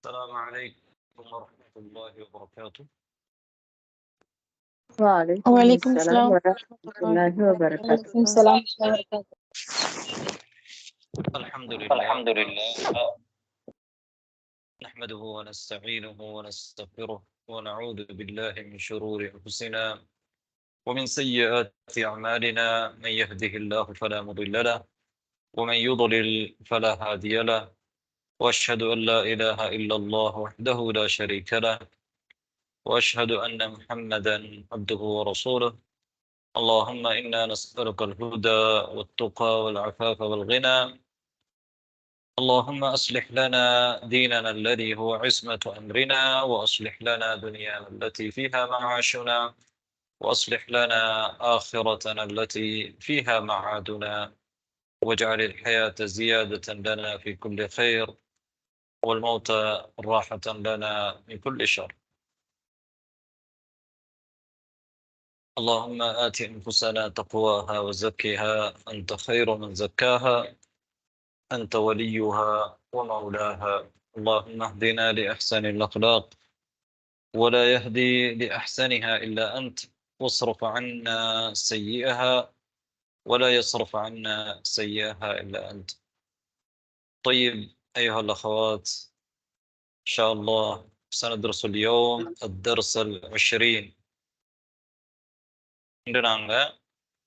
السلام عليكم ورحمة الله وبركاته. وعليكم السلام ورحمة الله وبركاته. وعليكم السلام ورحمة الله وبركاته. الحمد لله نحمده ونستعينه ونستغفره ونعوذ بالله من شرور أنفسنا ومن سيئات أعمالنا. من يهده الله فلا مضل له ومن يضلل فلا هادي له، وأشهد أن لا إله إلا الله وحده لا شريك له، وأشهد أن محمدا عبده ورسوله. اللهم إنا نسألك الهدى والتقى والعفاف والغنى. اللهم أصلح لنا ديننا الذي هو عصمة أمرنا، وأصلح لنا دنيانا التي فيها معاشنا، وأصلح لنا آخرتنا التي فيها معادنا، واجعل الحياة زيادة لنا في كل خير، والموت راحة لنا من كل شر. اللهم آت أنفسنا تقواها وزكها أنت خير من زكاها، أنت وليها ومولاها. اللهم اهدنا لأحسن الأخلاق ولا يهدي لأحسنها إلا أنت، واصرف عنا سيئها ولا يصرف عنا سيئها إلا أنت. طيب أيها الأخوات، إن شاء الله سندرس اليوم الدرس 20. இன்று நாங்கள்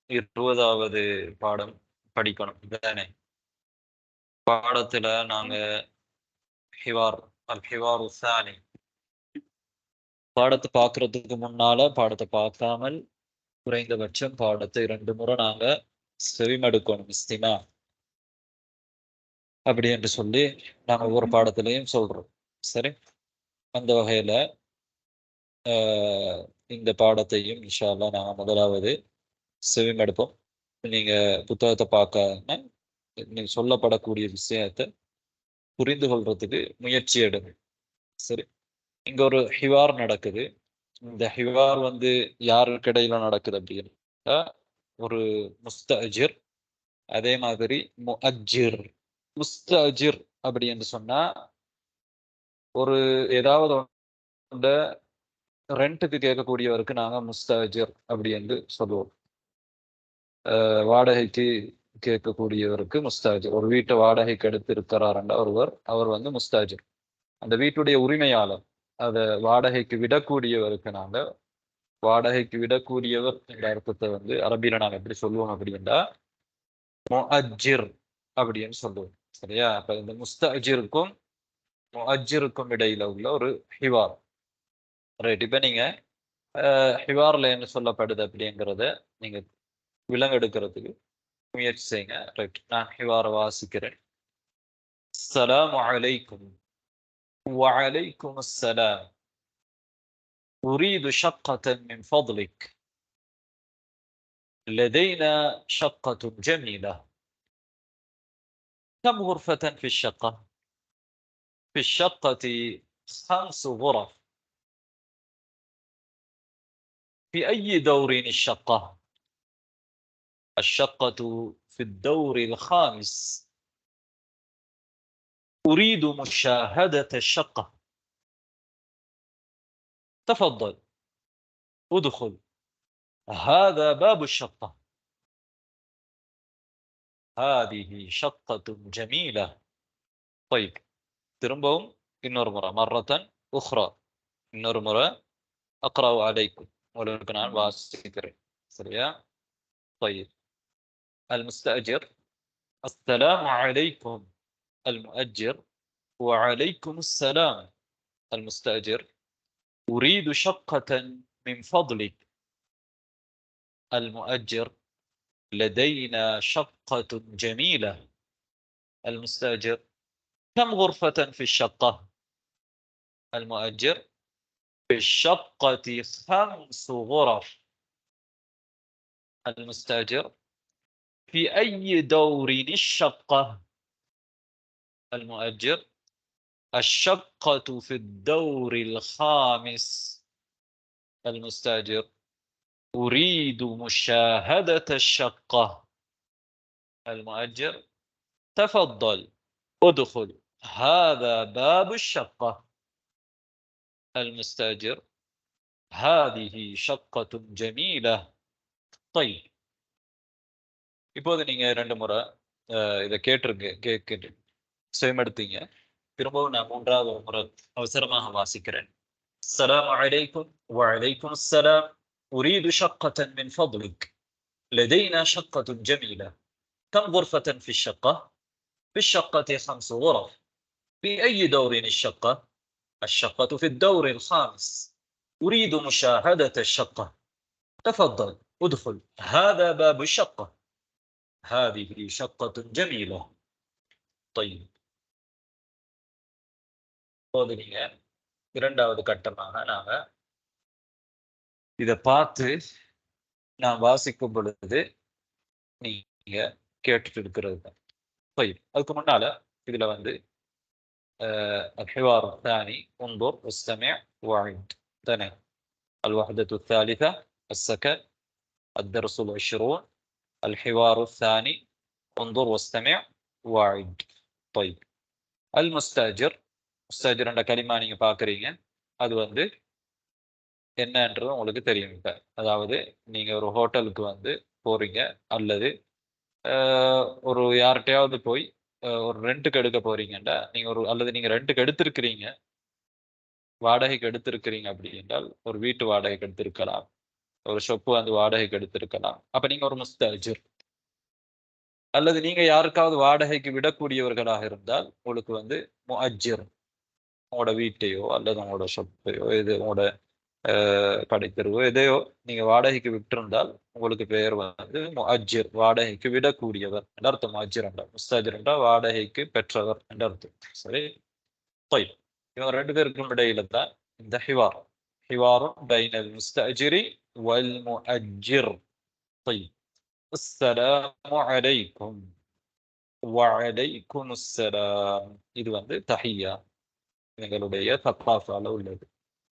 20வது பாடம் படிக்கணும் தானே? பாடத்தில் நாங்கள் ஹிவார் உசானி பாடத்தை பார்க்கறதுக்கு முன்னால பாடத்தை பார்க்காமல் குறைந்தபட்சம் பாடத்தை 2 முறை நாங்கள் செவிமடுக்கணும். இஸ்திமா அப்படி என்று சொல்லி நாங்கள் ஒவ்வொரு பாடத்திலையும் சொல்றோம். சரி, அந்த வகையில இந்த பாடத்தையும் இன்ஷா அல்லாஹ் நாங்கள் முதலாவது செவிமடுப்போம். நீங்க புத்தகத்தை பார்க்காம நீங்க சொல்லப்படக்கூடிய விஷயத்தை புரிந்து கொள்றதுக்கு முயற்சி எடுங்க. சரி, இங்க ஒரு ஹிவார் நடக்குது. இந்த ஹிவார் யாருக்கு இடையில நடக்குது அப்படின்னா, ஒரு முஸ்தஅஜிர் அதே மாதிரி முஅஜ்ஜிர். முஸ்தஅஜிர் அப்படி என்று சொன்னா, ஒரு ஏதாவது ரெண்ட்டுக்கு கேட்கக்கூடியவருக்கு நாங்க முஸ்தஅஜிர் அப்படி என்று சொல்லுவோம். வாடகைக்கு கேட்கக்கூடியவருக்கு முஸ்தஅஜிர். ஒரு வீட்டை வாடகைக்கு எடுத்து இருக்கிறாருண்டா அவர் முஸ்தஅஜிர். அந்த வீட்டுடைய உரிமையாளர். அதை வாடகைக்கு விடக்கூடியவருக்கு நாங்க வாடகைக்கு விடக்கூடியவர் என்ற அர்த்தத்தை அரபியில நாங்க எப்படி சொல்லுவோம் அப்படின்னா முஅஜ்ஜிர் அப்படின்னு சொல்லுவோம். சரியா? அப்ப இந்த முஸ்தஅஜிருக்கும் முஅஜ்ஜிருக்கும் இடையில உள்ள ஒரு ஹிவார். ரைட். இப்ப நீங்க ஹிவார்ல என்ன சொல்லப்படுது அப்படிங்கிறத நீங்க விலங்கெடுக்கிறதுக்கு முயற்சி செய்யுங்க. ரைட், நான் ஹிவார வாசிக்கிறேன். அஸ்ஸலாமு அலைக்கும். وعليكم السلام. أريد شقة من فضلك. لدينا شقة جميلة. كم غرفة في الشقة؟ في الشقة 5 غرف. في أي دور الشقة؟ الشقة في الدور 5. أريد مشاهدة الشقة. تفضل ادخل. هذا باب الشقة. هذه شقة جميلة. طيب، திரும்பவும் இன்னொரு முறை مرة أخرى இன்னொரு முறை أقرأ عليكم உங்களுக்கு நான் வாசிக்கிறேன். சரியா? طيب، المستأجر. السلام عليكم. المؤجر. وعليكم السلام. المستأجر. أريد شقة من فضلك. المؤجر. لدينا شقة جميلة. المستأجر. كم غرفة في الشقة؟ المؤجر. في الشقة 5 غرف. المستأجر. في أي دور الشقة؟ المؤجر. الشقة في الدور 5. المستأجر. أريد مشاهدة الشقة. المؤجر. تفضل ادخل. هذا باب الشقة. المستأجر هذه شقة جميلة. طيب இப்போது நீங்க 2 முறை இதை கேட்டு செவிமடுத்தீங்க. திரும்பவும் நான் 3வது முறை அவசரமாக வாசிக்கிறேன். السلام عليكم. وعليكم السلام. أريد شقة من فضلك. لدينا شقة جميلة. كم غرفة في الشقة؟ في الشقة 5 غرف. في أي دور الشقة؟ الشقة في الدور ال5. أريد مشاهدة الشقة. تفضل ادخل. هذا باب الشقة. هذه شقة جميلة. طيب போதுங்க. 2வது கட்டமாக நாங்க இதை பார்த்து நான் வாசிக்கும் பொழுது நீங்க கேட்டுட்டு இருக்கிறது தான். طيب அதுக்கு முன்னால இதுல வந்து الحوار الثاني انظر واستمع وعد. تمام. الوحدة الثالثة السكن. الدرس 20. الحوار الثاني انظر واستمع وعد. طيب المستأجر. முஸ்தஜர் என்ற கலிமா நீங்க பாக்குறீங்க. அது வந்து என்னன்றது உங்களுக்கு தெரியும். இப்ப அதாவது நீங்க ஒரு ஹோட்டலுக்கு வந்து போறீங்க, அல்லது ஒரு யார்கிட்டயாவது போய் ஒரு ரெண்ட்டுக்கு எடுக்க போறீங்கன்னா நீங்க அல்லது நீங்க ரெண்ட்டுக்கு எடுத்திருக்கிறீங்க, வாடகைக்கு எடுத்திருக்கிறீங்க அப்படி என்றால் ஒரு வீட்டு வாடகைக்கு எடுத்திருக்கலாம், ஒரு ஷொப்பு வந்து வாடகைக்கு எடுத்திருக்கலாம். அப்ப நீங்க ஒரு முஸ்தஜர். அல்லது நீங்க யாருக்காவது வாடகைக்கு விடக்கூடியவர்களாக இருந்தால் உங்களுக்கு வந்து முஅஜ்ஜிர். உங்களோட வீட்டையோ அல்லது உங்களோட ஷொப்பையோ இது உங்களோட கடைத்தெருவோ எதையோ நீங்க வாடகைக்கு விட்டிருந்தால் உங்களுக்கு பெயர் வந்து முஅஜ்ஜிர், வாடகைக்கு விடக்கூடியவர் என்ற அர்த்தம். முஅஜ்ஜிர் என்றால், முஸ்தஜிர் என்றால் வாடகைக்கு பெற்றவர் என்ற அர்த்தம். சரி. طيب இவங்க 2 பேருக்கும் இடையில தான் இந்த ஹிவார். ஹிவாரும் பைனல் முஸ்தஜிரி வல் முஅஜ்ஜிர். طيب السلام عليكم. وعليكم السلام. இது வந்து தஹியா. எங்களுடைய தக்வாஃபால உள்ளது,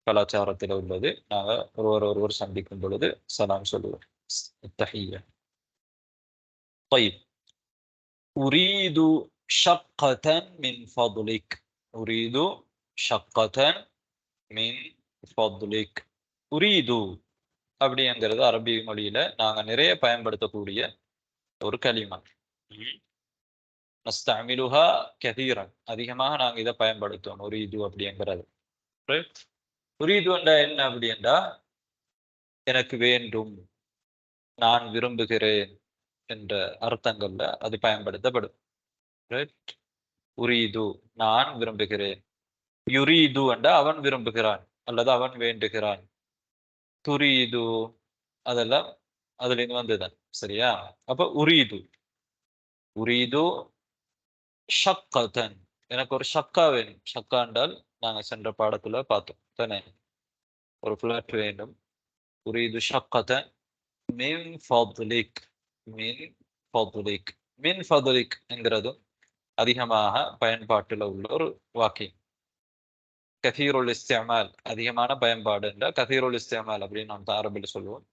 கலாச்சாரத்தில் உள்ளது. நாங்கள் ஒருவர் சந்திக்கும் பொழுது சலாம் சொல்லுவோம். التحية. طيب أريد شقة من فضلك. أريد شقة من فضلك. أريد அப்படிங்கிறது அரபி மொழியில நாங்க நிறைய பயன்படுத்தக்கூடிய ஒரு கலிமா. நஸ்தஅமிலுஹா கதீரன். அதிகமாக நாங்க இதை பயன்படுத்துவோம். உரீது அப்படிங்கிறது. உரீது என்றா என்ன அப்படி என்றா எனக்கு வேண்டும், நான் விரும்புகிறேன் என்ற அர்த்தங்கள்ல அது பயன்படுத்தப்படும். உரீது நான் விரும்புகிறேன். யுரீது என்றா அவன் விரும்புகிறான் அல்லது அவன் வேண்டுகிறான். துரீது அதெல்லாம் அதுல இருந்து வந்ததுதான். சரியா? அப்ப உரீது. உரீது ஷக்கத்தன். எனக்கு ஒரு ஷக்கா வேணும். ஷக்கா என்றால் நாங்க சென்ற பாடத்துல பார்த்தோம் தானே, ஒரு பிளாட் வேண்டும். உரீது ஷக்கத்தன் மின் ஃபத்லிக். மின் ஃபத்லிக். மின் ஃபத்லிக் என்கிறதும் அதிகமாக பயன்பாட்டில் உள்ள ஒரு வாக்கியம். கதீருல் இஸ்திமால், அதிகமான பயன்பாடு என்றால் கதீருல் இஸ்திமால் அப்படின்னு நாம் அரபில் சொல்லுவோம்.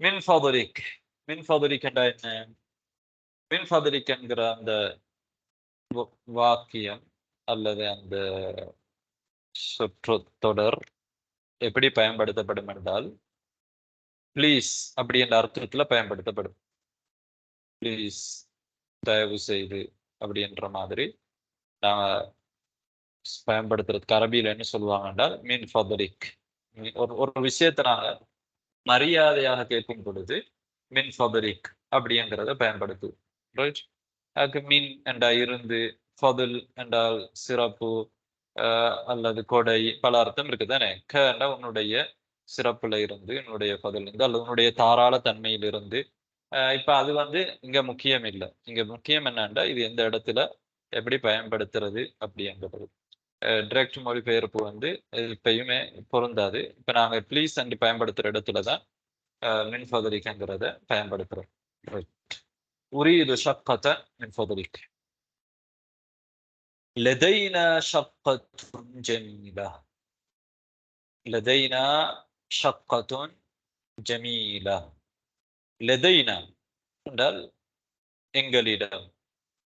மின் ஃபத்லிக். மின் ஃபத்லிக் என்றா என்ன? மின் ஃபத்லிக் என்கிற அந்த வாக்கியம் அல்லது அந்த சொற்றொடர் எப்படி பயன்படுத்தப்படும் என்றால் பிளீஸ் அப்படி என்ற அர்த்தத்துல பயன்படுத்தப்படும். பிளீஸ், தயவு செய்து அப்படி என்ற மாதிரி நாம பயன்படுத்துறதுக்கு அரபியில என்ன சொல்லுவாங்க என்றால் மின் ஃபத்லிக். ஒரு விஷயத்தை நாங்க மரியாதையாக கேட்கும் பொழுது மின் ஃபத்லிக் அப்படிங்கிறத பயன்படுத்துவோம். ரைட்? அதுக்கு மின் என்றா இருந்து, ஃபதுல் என்றால் சிறப்பு அல்லது கொடை, பல அர்த்தம் இருக்கு தானே. க என்றா உன்னுடைய சிறப்புல இருந்து, உன்னுடைய ஃபதுல் இருந்து அல்லது உன்னுடைய தாராள தன்மையிலிருந்து. இப்ப அது வந்து இங்க முக்கியம் இல்லை. இங்க முக்கியம் என்னன்னா இது எந்த இடத்துல எப்படி பயன்படுத்துறது அப்படிங்கிறது. டிரெக்ட் மொழிபெயர்ப்பு வந்து இப்பயுமே பொருந்தாது. இப்ப நாங்க ப்ளீஸ் அண்ட் பயன்படுத்துற இடத்துலதான் மின் ஃபதுலிக்ங்கிறத பயன்படுத்துறோம். أريد شقة من فضلك. لدينا شقة جميلة. لدينا شقة جميلة. لدينا என்றால் எங்களிடம்.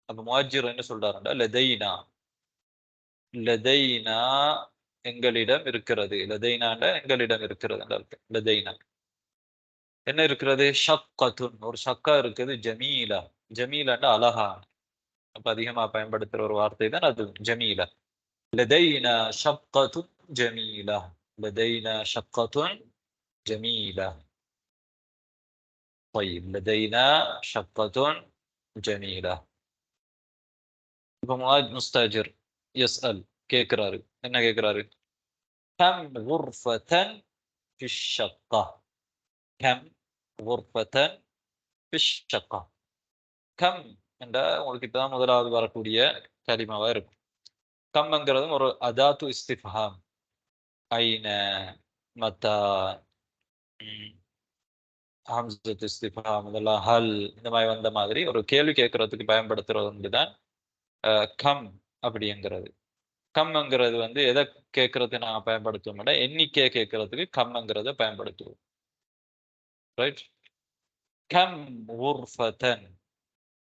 அப்ப முஅஜ்ஜிர் என்ன சொல்றாருன்னா லதைனா. லதைனா எங்களிடம் இருக்கிறது. லதைனாண்ட எங்களிடம் இருக்கிறது. லதைனா என்ன இருக்கிறது? ஷக்கத்துன், ஒரு ஷக்கா இருக்குது. ஜமீலா, ஜமீலாண்ட அழகா. அப்ப அதிகமா பயன்படுத்துற ஒரு வார்த்தை தான் அது ஜமீலா. லதைனா ஷக்கத்துன் ஜமீலா, லதைனா ஷக்கத்துன் ஜமீலா. طيب لدينا شقة جميلة. இப்போ முஸ்தாஜிர் يسأل கேட்கிறாரு. என்ன கேட்கிறாரு? كم غرفة في الشقة. كم غرفة في الشقة. கம் என்ற உங்களுக்கு இப்பதான் முதலாவது வரக்கூடிய கலிமாவா இருக்கும். கம்ங்கிறதும் ஒரு அதாத்து இஸ்திஃபாம். ஐன, மத்தா, ஹம்ஸத் இஸ்திஃபாம், இதெல்லாம் ஹல், இந்த மாதிரி வந்த மாதிரி ஒரு கேள்வி கேட்கறதுக்கு பயன்படுத்துறது வந்துதான் கம் அப்படிங்கிறது. கம்ங்கிறது வந்து எதை கேட்கறது நாங்கள் பயன்படுத்துவோம், எண்ணிக்கையை கேட்கறதுக்கு கம்ங்கிறத பயன்படுத்துவோம். ரைட். கம் உர்ஃபதன்,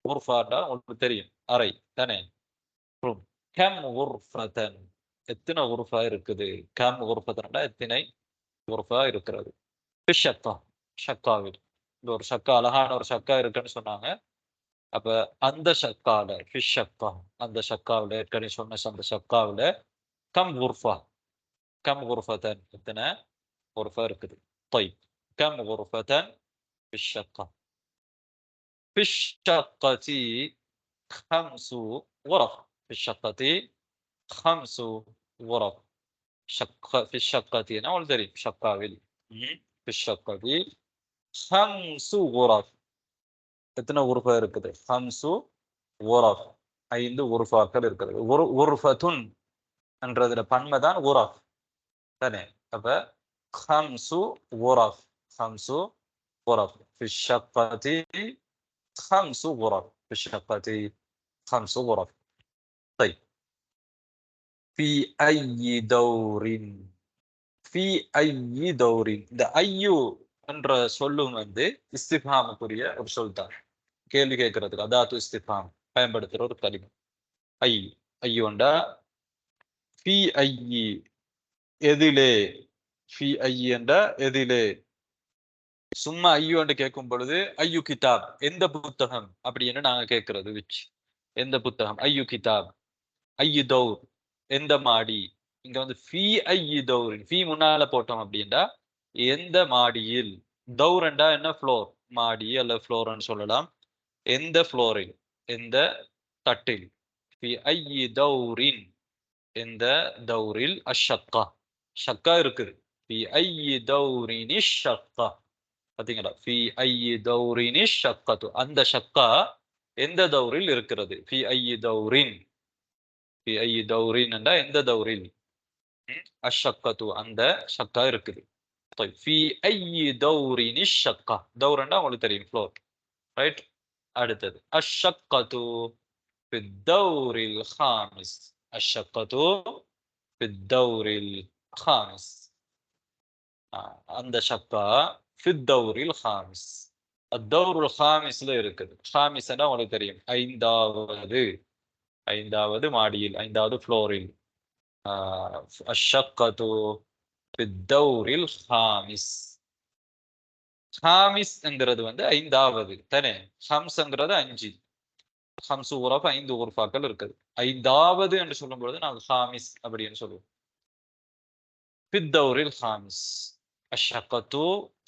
உர்ஃபாட்டா உங்களுக்கு தெரியும், அறை தானே, ரூம். கம் உர்ஃபதன், எத்தனை உர்ஃபா இருக்குது. கம் உர்ஃபதன்டா எத்தனை உர்ஃபா இருக்கிறது. ஷக்கா, ஷக்காவில் இந்த ஒரு ஷக்கா, அழகான ஒரு ஷக்கா இருக்குன்னு சொன்னாங்க. அப்ப அந்த ஷக்கால ஷக்கா, அந்த ஷக்காவில் ஏற்கனவே சொன்ன அந்த ஷக்காவில் கம் குர்ஃபா, கம் குர்ஃபதன் எத்தனை குர்ஃபா இருக்குது. طيب கம் குர்ஃபதன் في الشقة. في الشقة 5 غرف. في الشقة 5 غرف. في الشقة أنا أقول دري شقاويل. في الشقة 5 غرف. எத்தனை உறுப்பா இருக்குது? 5 غرف, 5 உறுப்பாக்கள் இருக்குது. غرفة என்றதுல பன்மை தான் غرف தானே. அப்ப 5 غرف, 5 غرف. في الشقة 5 غرف. في الشقة 5 غرف. طيب في أي دور. في أي دور. இந்த ஐயு என்ற சொல்லும் வந்து இஸ்திஃபாமுக்குரிய ஒரு சொல் தான். கேள்வி கேட்கறதுக்கு அதாத்து இஸ்திஃபாம் பயன்படுத்துற ஒரு கலிமா. ஐ, ஐயோண்டா ஃபி ஐயி, எதிலே. ஃபி ஐயி என்றா எதிலே. சும்மா ஐயோ என்று கேட்கும் பொழுது ஐயு கிதாப், எந்த புத்தகம் அப்படின்னு நாங்க கேட்கறது. விச், எந்த புத்தகம். ஐயு கிதாப். ஐயு தௌர், எந்த மாடி. இங்க வந்து ஃபி ஐயி தௌரின், ஃபி முன்னால போட்டோம் அப்படின்னா எந்த மாடியில். தௌரண்டா என்ன? ஃப்ளோர், மாடி அல்ல ஃப்ளோர்னு சொல்லலாம். எந்த ஃப்ளோரில், எந்த தட்டில். ஃபி ஐயி தௌரின், எந்த தௌரில். அஷ்ஷக்கா, ஷக்கா இருக்குது. ஃபி ஐயி தௌரினி ஷக்கா. பாத்தீங்களா? ஃபி ஐயி தௌரினி ஷக்கத்து, அந்த ஷக்கா எந்த தௌரில் இருக்கிறது. ஃபி ஐயி தௌரின், ஃபி ஐயி தௌரின் என்றா எந்த தௌரில். அஷ்ஷக்கத்து, அந்த ஷக்கா இருக்குது. طيب في أي دور الشقة. دورنا உங்களுக்கு தெரியும், ஃப்ளோர். ரைட். அடுத்தது الشقة في الدور الخامس. الشقة في الدور الخامس. அந்த ஷக்கா في الدور الخامس. الدور الخامسல இருக்குது. خامسனா உங்களுக்கு தெரியும், ஐந்தாவது, ஐந்தாவது மாடியில், ஐந்தாவது ஃப்ளோரில். الشقة في الدور الخامس. خامس என்கிறது வந்து ஐந்தாவது தானே. ஹம்ஸ்ங்கிறது 5. ஹம்சு உரஃப் 5 உறுப்பாக்கள் இருக்குது. ஐந்தாவது என்று சொல்லும் பொழுது நாங்கள் ஹாமிஸ் அப்படின்னு சொல்லுவோம். في الدور الخامس. الشقة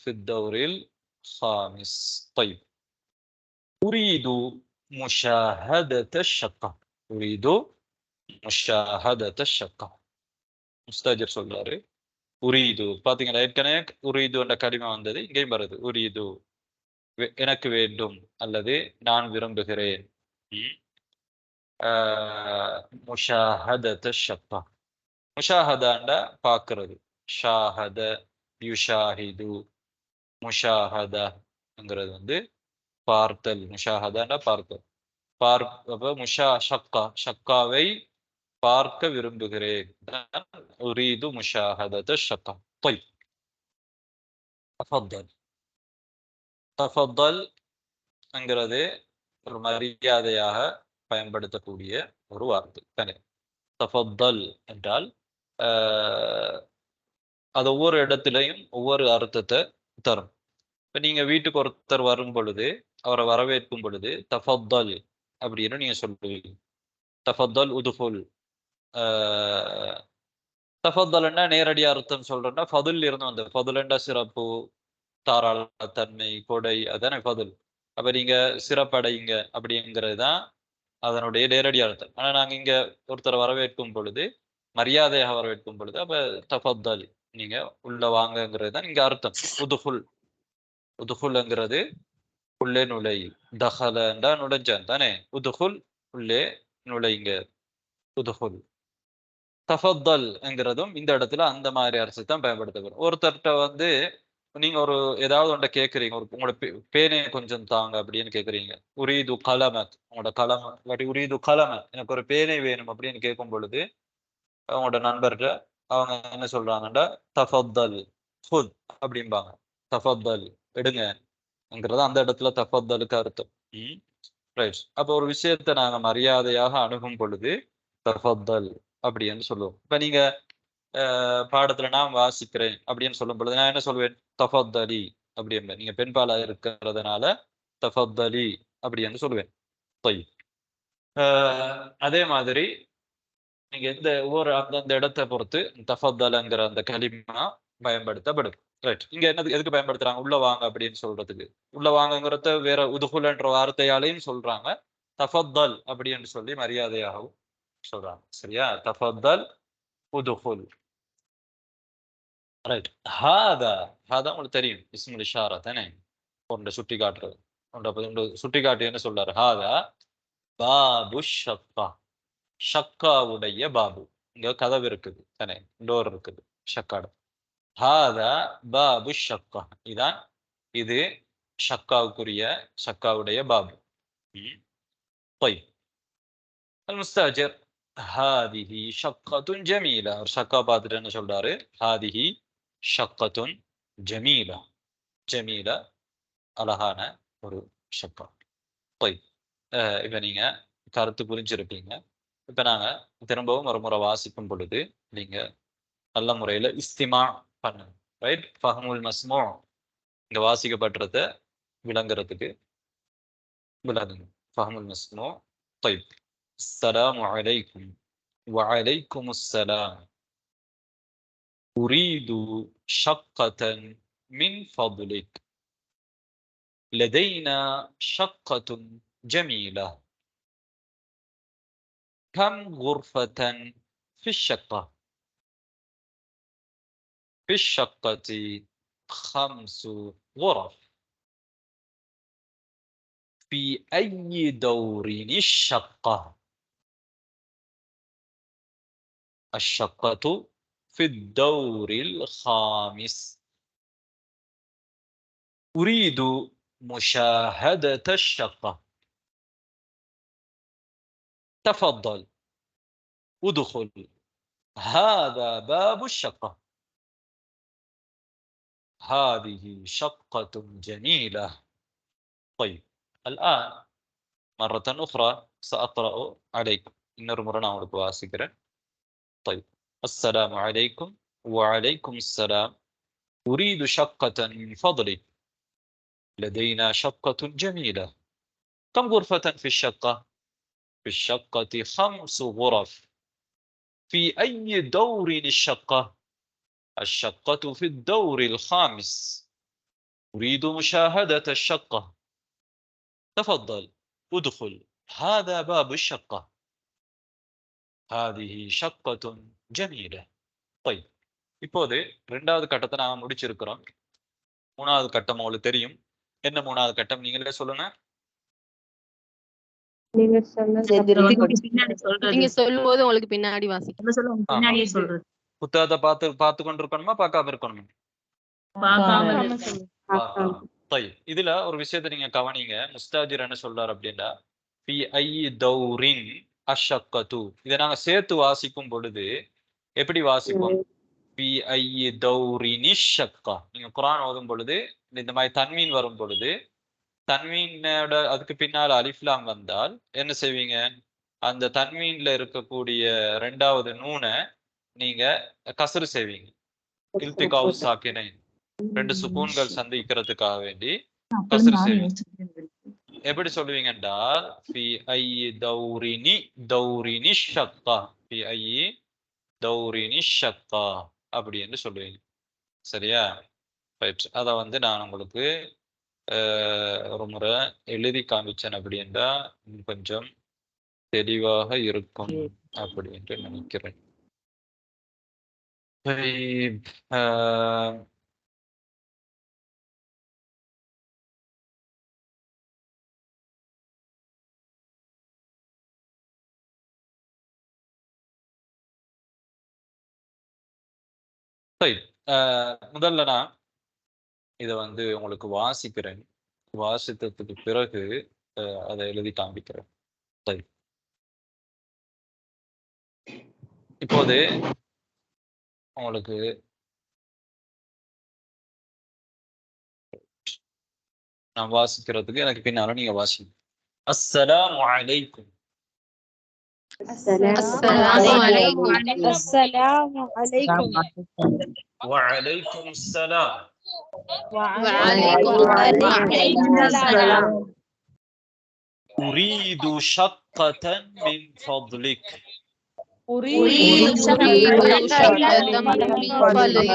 في الدور الخامس. طيب أريد مشاهدة الشقة. أريد مشاهدة الشقة. முஸ்தாஜிர் சொல்றாரு உரீது. பாத்தீங்களா, ஏற்கனவே உரீது என்ற கடிமை வந்தது, இங்கேயும் வருது. உரீது எனக்கு வேண்டும் அல்லது நான் விரும்புகிறேன். முஷாஹதத் ஷக்கா. முஷாஹதாண்டா பார்க்கிறது. ஷாஹத, யுஷாஹிது. முஷாஹதாங்கிறது வந்து பார்த்தல். முஷாஹதாண்டா பார்த்தல். முஷா ஷக்கா, ஷக்காவை பார்க்க விரும்புகிறேன். உரீது முஷாஹதத் ஷக்கா. طيب தஃபத்தல். தஃபத்தல் என்கிறது ஒரு மரியாதையாக பயன்படுத்தக்கூடிய ஒரு வார்த்தை தானே. தஃபத்தல் என்றால் அது ஒவ்வொரு இடத்துலையும் ஒவ்வொரு அர்த்தத்தை தரும். இப்போ நீங்க வீட்டுக்கு ஒருத்தர் வரும் பொழுது அவரை வரவேற்கும் பொழுது தஃபத்தல் அப்படின்னு நீங்க சொல்லுவீங்க. தஃபத்தல் உதுஃபுல். தஃபத்தல்னா நேரடி அர்த்தம் சொல்றேன்னா ஃபதுல் இருந்து வந்த ஃபதுலண்டா சிறப்பு, தாராளத்தன்மை, கொடை, அதானே ஃபதுல். அப்ப நீங்க சிறப்படைங்க அப்படிங்கிறது தான் அதனுடைய நேரடி அர்த்தம். ஆனா நாங்க இங்க ஒருத்தரை வரவேற்கும் பொழுது மரியாதையாக வரவேற்கும் பொழுது அப்ப தஃபத்தல், நீங்க உள்ள வாங்கங்கிறது தான் இங்க அர்த்தம். உதுஃபுல். உதுஃபுல்ங்கிறது உள்ளே நுழை. தஹலண்டா நுழைஞ்சான் தானே. உதுஃபுல் உள்ளே நுழைங்க. உதுஃபுல். தஃபத்தல்ங்கிறதும் இந்த இடத்துல அந்த மாதிரி அர்த்தத்தை தான் பயன்படுத்தப்படும். ஒருத்தர்கிட்ட வந்து நீங்க ஒரு ஏதாவது ஒன்றை கேட்குறீங்க, ஒரு உங்களோட பேனை கொஞ்சம் தாங்க அப்படின்னு கேட்குறீங்க. உரீது கலமத், உங்களோட கலமத் இல்லாட்டி உரீது கலமத், எனக்கு ஒரு பேனை வேணும் அப்படின்னு கேட்கும் பொழுது அவங்களோட நண்பர்கிட்ட அவங்க என்ன சொல்றாங்கன்னா தஃபத்தல் ஹுத் அப்படிம்பாங்க. தஃபத்தல் எடுங்கங்கிறது அந்த இடத்துல தஃபத்தலுக்கு அர்த்தம். ரைட். அப்போ ஒரு விஷயத்தை நாங்க மரியாதையாக அணுகும் பொழுது தஃபத்தல் அப்படின்னு சொல்லுவோம். இப்ப நீங்க பாடத்துல நான் வாசிக்கிறேன் அப்படின்னு சொல்லும் பொழுது நான் என்ன சொல்வேன்? தஃபத்தலி அப்படின்பேன். நீங்க பெண்பாலா இருக்கிறதுனால தஃபத்தலி அப்படின்னு சொல்லுவேன். அதே மாதிரி நீங்க எந்த ஒவ்வொரு அந்தந்த இடத்தை பொறுத்து தஃபத்தல்ங்கிற அந்த கலிமா பயன்படுத்தப்படும். ரைட். இங்க என்னது எதுக்கு பயன்படுத்துறாங்க? உள்ள வாங்க அப்படின்னு சொல்றதுக்கு. உள்ள வாங்கங்கிறத வேற உதுகுல்ன்ற வார்த்தையாலையும் சொல்றாங்க. தஃபத்தல் அப்படின்னு சொல்லி மரியாதையாகவும் சொல்றாங்க. சரியா? தஃபத்தல் உதுகுல். ரைட். ஹாதா உங்களுக்கு தெரியும். இஸ்முல் இஷாரா தானே. ஒன்றை சுட்டி காட்டுறது. ஒன்றை சுட்டி காட்டி என்ன சொல்றாரு? ஹாதா பாபு ஷக்கா. ஷக்காவுடைய பாபு. இங்க கதவு இருக்குது தானே, டோர் இருக்குது. ஷக்காடு. ஹாதா பாபு ஷக்கா. இதான் இது ஷக்காவுக்குரிய ஷக்காவுடைய பாபு. طيب المستاجر هذه شقة جميلة. ஒரு ஷக்கா பார்த்துட்டு என்ன சொல்றாரு? هذه شقة جميلة. ஜமீலா அழகான ஒரு ஷக்கா. طيب இப்ப நீங்க கருத்து புரிஞ்சிருப்பீங்க. இப்ப நாங்க திரும்பவும் ஒரு முறை வாசிக்கும் பொழுது நீங்க நல்ல முறையில இஸ்திமா பண்ணுங்க. ரைட். ஃபஹ்முல் மஸ்மூ, இங்க வாசிக்கப்படுறத விளங்குறதுக்கு விளங்குங்க. ஃபஹ்முல் மஸ்மூ. طيب السلام عليكم وعليكم السلام أريد شقة من فضلك لدينا شقة جميلة كم غرفة في الشقة؟ في الشقة 5 غرف. في أي دور الشقة؟ الشقة في الدور الخامس. أريد مشاهدة الشقة. تفضل ادخل. هذا باب الشقة. هذه شقة جميلة. طيب الآن مرة أخرى سأقرأ عليكم. نرمرنا واسكرا. طيب السلام عليكم وعليكم السلام أريد شقة من فضلك لدينا شقة جميلة كم غرفة في الشقة؟ في الشقة 5 غرف. في أي دور الشقة؟ الشقة في الدور الخامس. أريد مشاهدة الشقة. تفضل ادخل. هذا باب الشقة. هذه شقة جميلة. طيب இப்போது இரண்டாவது கட்டத்தை நாம முடிச்சிருக்கிறோம். மூணாவது கட்டம் உங்களுக்கு தெரியும். என்ன மூணாவது கட்டம்? நீங்களே சொல்லுங்க. நீங்க சொல்லும்போது உங்களுக்கு பின்னாடி வாசிக்க. புத்தகத்தை பார்த்து கொண்டிருக்கணுமா பார்க்காம இருக்கணுமா? இதுல ஒரு விஷயத்தை நீங்க கவனிங்க. முஸ்தாஜிர் என்ன சொல்றாரு அப்படின்னா ஃபி ஐ தௌரின் அஷ்ஷக்கது. இதை நாங்க சேர்த்து வாசிக்கும் பொழுது எப்படி வாசிப்போம்? ஃபி ஐ தௌரின் ஷக்கா. நீங்க குர்ஆன் ஓதும் பொழுது இந்த மாதிரி தன்வீன் வரும் பொழுது தன்வீனோட அதுக்கு பின்னால் அலிஃப்லாம் வந்தால் என்ன செய்வீங்க? அந்த தன்வீன்ல இருக்கக்கூடிய 2வது நூனை நீங்க கஸ்ரு செய்வீங்க. இல்திகாவு சாக்கினை 2 சுகூன்கள் சந்திக்கிறதுக்காக வேண்டி கஸ்ரு செய்வீங்க. எப்படி சொல்லுவீங்கடா ஃபி ஐ தௌரினி ஷத்தா ஃபி ஐ தௌரினி ஷத்தா அப்படி என்று சொல்லுவீங்க. சரியா? ரைட். அத வந்து நான் உங்களுக்கு ஒரு முறை எழுதி காமிச்சேன். அப்படி என்றா கொஞ்சம் தெளிவாக இருக்கும் அப்படி என்று நினைக்கிறேன். முதல்ல நான் இதை வந்து உங்களுக்கு வாசிக்கிறேன். வாசித்ததுக்கு பிறகு அதை எழுதி காண்பிக்கிறேன். சரி, இப்போது உங்களுக்கு நான் வாசிக்கிறதுக்கு எனக்கு பின்னால நீங்க வாசிங்க. அஸ்ஸலாமு அலைக்கும். அஸ்ஸலாமு அலைக்கும். அஸ்ஸலாமு அலைக்கும். வஅலைக்கும் ஸலாம். வஅலைக்கும் ஸலாம். உரீது ஷக்கத்தன் மின் ஃபضلிக். أريد شقة من فضلك.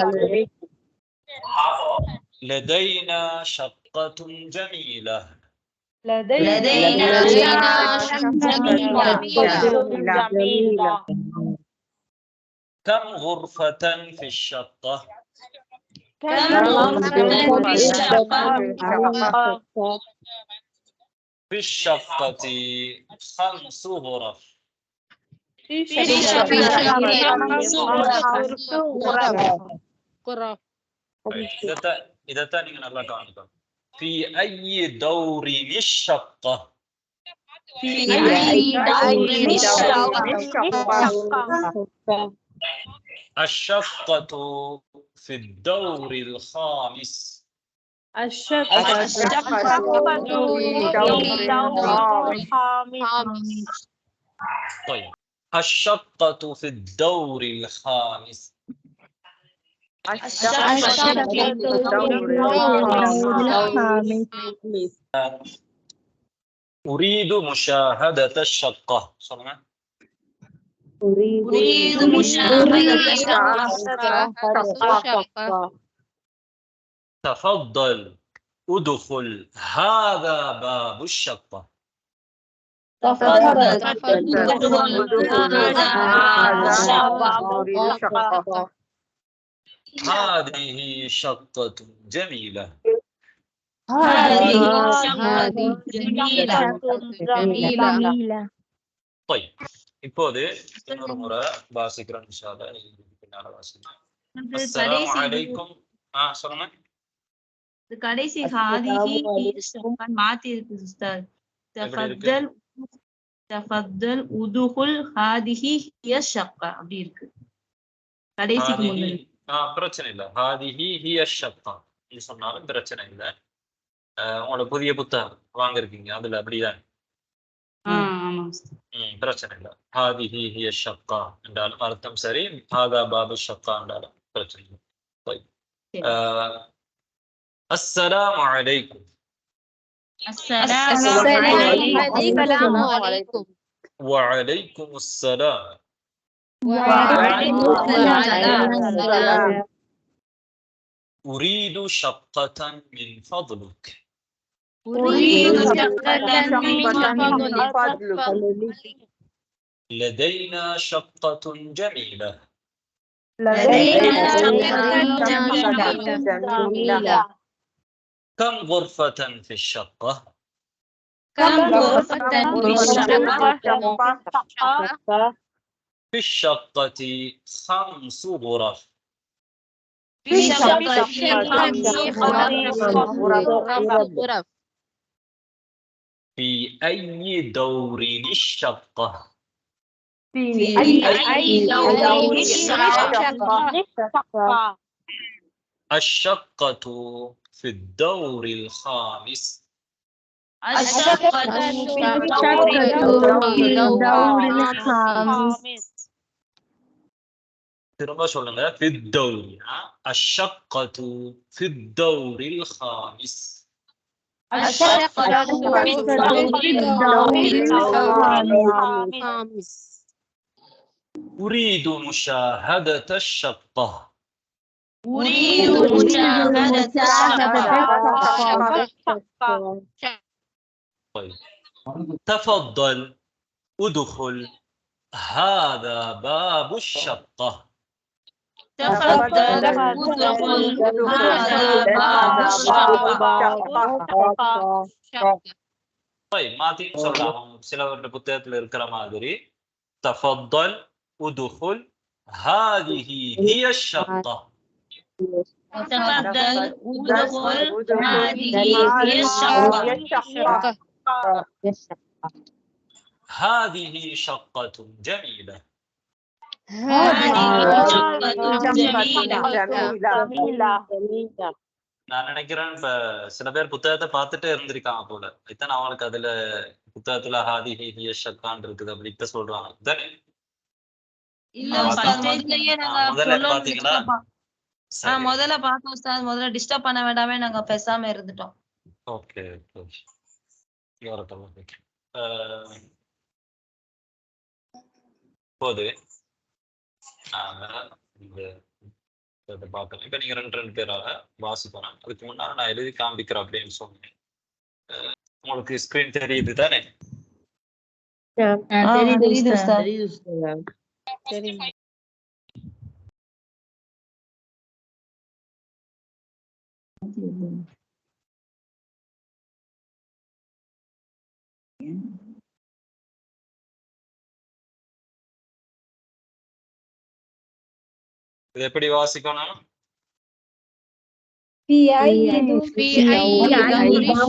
لدينا شقة جميلة. لدينا شقة جميلة. كم غرفة في الشقة؟ كم غرفة في الشقة؟ في الشقة 5 غرف. في الشقة 5 غرف. إذا تاني من الله تعالى في أي دور الشقة؟ في أي دور الشقة؟ الشقة في الدور الخامس. الشقة في الدور الخامس. طيب، الشقة في الدور الخامس. أريد مشاهدة الشقة. صلنا. أريد مشاهدة الشقة. تفضل ادخل، هذا باب الشقة. تفضل ادخل، هذا باب الشقة. هذه شقة جميلة. هذه جميلة. طيب، இப்போது இன்னொரு முறை வாசிக்கிறேன் இன்ஷா அல்லாஹ். நீங்க பின்னால வாசிங்க. அஸ்ஸலாமு அலைக்கும். சொல்லுங்க. கடைசி ஹாதிஹி ஷக்கன் மாத்தி இருக்கு உஸ்தாத். தஃபத்தல் உதுகுல் ஹாதிஹி ஹிய ஷக்கா அப்படி இருக்கு. கடைசிக்கு முன்னாடி பிரச்சனை இல்லை. ஹாதிஹி ஹிய ஷக்கா இது சொன்னாலும் பிரச்சனை இல்லை. உங்களோட புதிய புத்தகம் வாங்கிருக்கீங்க, அதுல அப்படிதான். ஆமா, பிரச்சனை இல்லை. ஹாதிஹி ஹிய ஷக்கா என்றாலும் அர்த்தம் சரி, ஹாதா பாபு ஷக்கா என்றாலும் பிரச்சனை இல்லை. அஸ்ஸலாமு அலைக்கும். السلام عليكم. وعليكم السلام. وعليكم السلام. أريد شقة من فضلك. أريد شقة من فضلك. لدينا شقة جميلة. لدينا شقة جميلة. كم غرفة في الشقة؟ كم غرفة في الشقة؟ في الشقة 5 غرف. في الشقة 5 غرف. في أي دور الشقة؟ في أي دور الشقة؟ الشقة في الدور الخامس. الشقة في الدور الخامس. திரும்ப சொல்லுங்க. ஃபித்தௌரி. அஷ்ஷக்கத்து ஃபித்தௌரில் ஹாமிஸ். الشقة في الدور الخامس. أريد مشاهدة الشقة. أريد مشاهدة الشقة. طيب تفضل ادخل هذا باب الشقة. تفضل ادخل هذا باب الشقة. طيب மாத்தி சொல்லலாம். சிலவருடைய புத்தகத்துல இருக்கிற மாதிரி تفضل ادخل هذه هي الشقة. تفضل ادخل هذه هي الشقة. هذه شقة جميلة. நான் நினைக்கிறேன் இப்ப சில பேர் புத்தகத்தை பார்த்துட்டே இருந்திருக்காங்க போல. இத்தனை அவங்களுக்கு அதுல புத்தகத்துல ஹாதிஹி ஹிய ஷக்கான் இருக்குது அப்படின்ட்டு சொல்றாங்க. தானே? இல்ல ஃபர்ஸ்ட் ஸ்டேஜ்லயே நாங்க முதல்ல பாத்தீங்களா? முதல்ல பார்த்தோம் உஸ்தாத். முதல்ல டிஸ்டர்ப் பண்ண வேண்டாமே நாங்க பேசாம இருந்துட்டோம். Okay okay. போது நாங்க இந்த பார்க்கலாம். இப்ப நீங்க ரெண்டு பேராக வாசிப்போம். அதுக்கு முன்னாடி நான் எழுதி காண்பிக்கிறேன் அப்படின்னு சொன்னேன். உங்களுக்கு ஸ்கிரீன் தெரியுது தானே? தெரியுது உஸ்தாத். இது எப்படி வாசிக்கணும்? في أي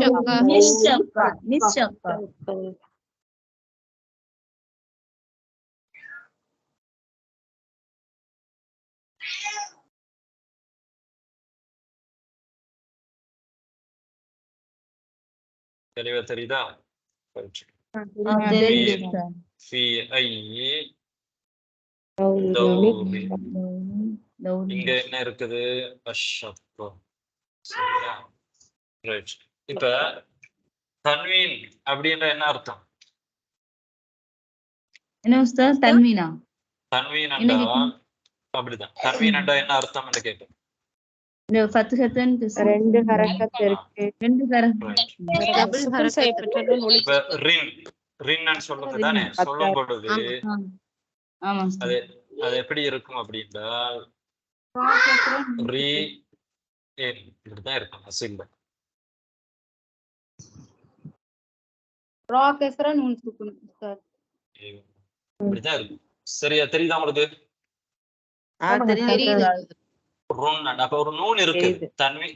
شقة. நிச்சயமா தெளிவா தெரியுதா? தெரியுது. في أي دور. இங்க என்ன இருக்குது? அஷ்ஷக்கா. சரியா? ரைட். இப்ப தன்வீன் அப்படின்ற என்ன அர்த்தம்? என்ன உஸ்தாத்? தன்வீனா? தன்வீன் என்றால் அப்படிதான். தன்வீன் என்றால் என்ன அர்த்தம் என்று கேட்டேன். இந்த ஃபத்ஹத்தன் ரெண்டு ஹரக்கத் இருக்கு. ரெண்டு டபுள் ஹரக்கத் செய்யப்பட்டது. இப்ப ரின்னு சொல்லுங்க தானே? சொல்லும் பொழுது ஆமா அது அது எப்படி இருக்கும் அப்படின்னா ரி ஏன் இப்படிதான் இருக்கும். அசில்ல ரா கஸ்ரா நூன் சுக்குன் உஸ்தாத். இப்படிதான் இருக்கும். சரியா? தெரியுதா உங்களுக்கு? தெரியுது. ருன். அப்ப ஒரு நூன் இருக்குது.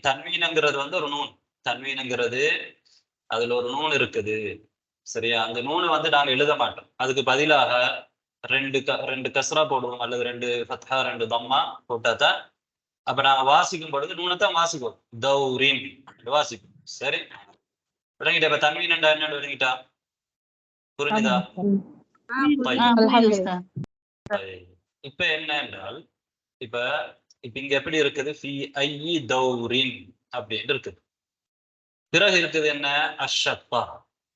தன்வீனங்கிறது வந்து ஒரு நூன். தன்வீனங்கிறது அதுல ஒரு நூன் இருக்குது. சரியா? அந்த நூனை வந்து நாங்க எழுத மாட்டோம். அதுக்கு பதிலாக ரெண்டு கஸ்ரா போடுவோம், அல்லது ரெண்டு ஃபத்ஹா ரெண்டு தம்மா போட்டாதான் அப்ப நாங்க வாசிக்கும் பொழுது நூனைத்தான் வாசிப்போம். தௌரின் வாசிப்போம். சரி, விளங்கிட்டா? இப்ப தன்வீன் என்ன விளங்கிட்டா? புரிஞ்சுதா? இப்ப என்ன என்றால் இப்ப இங்க எப்படி இருக்குது? ஃபி ஐயி தௌரின் அப்படின்னு இருக்குது. பிறகு இருக்குது என்ன? அஷ்ஷப்பா.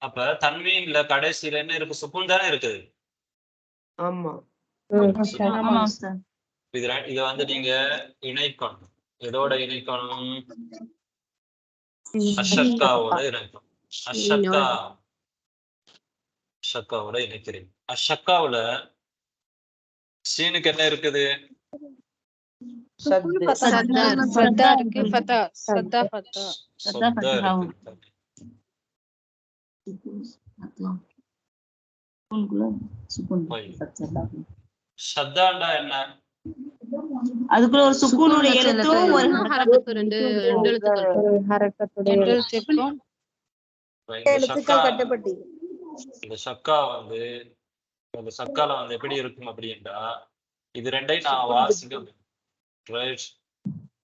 அப்ப தன்வீன்ல கடைசியில என்ன இருக்கு? சுக்குன் தானே இருக்குது. ஆமா. இத வந்து நீங்க இணைக்கணும். எதோட இணைக்கணும்? அஷ்ஷக்காவோட இணைக்கணும். அஷ்ஷக்காவோட இணைக்கிறீங்க. அஷ்ஷக்காவுல சீனுக்கு என்ன இருக்குது? சத்தா இருக்கு. சத்தா ஷத்தாண்டா என்ன? அதுக்குள்ள ஒரு சுக்கூனுடைய எழுத்தும் ஒரு ஹரக்கத் ரெண்டு எழுத்துக்கள் கட்டப்பட்டு இந்த ஷக்கா வந்து இந்த ஷக்கால வந்து எப்படி இருக்கும் அப்படின்னா இது ரெண்டையும் நான் வாசிக்க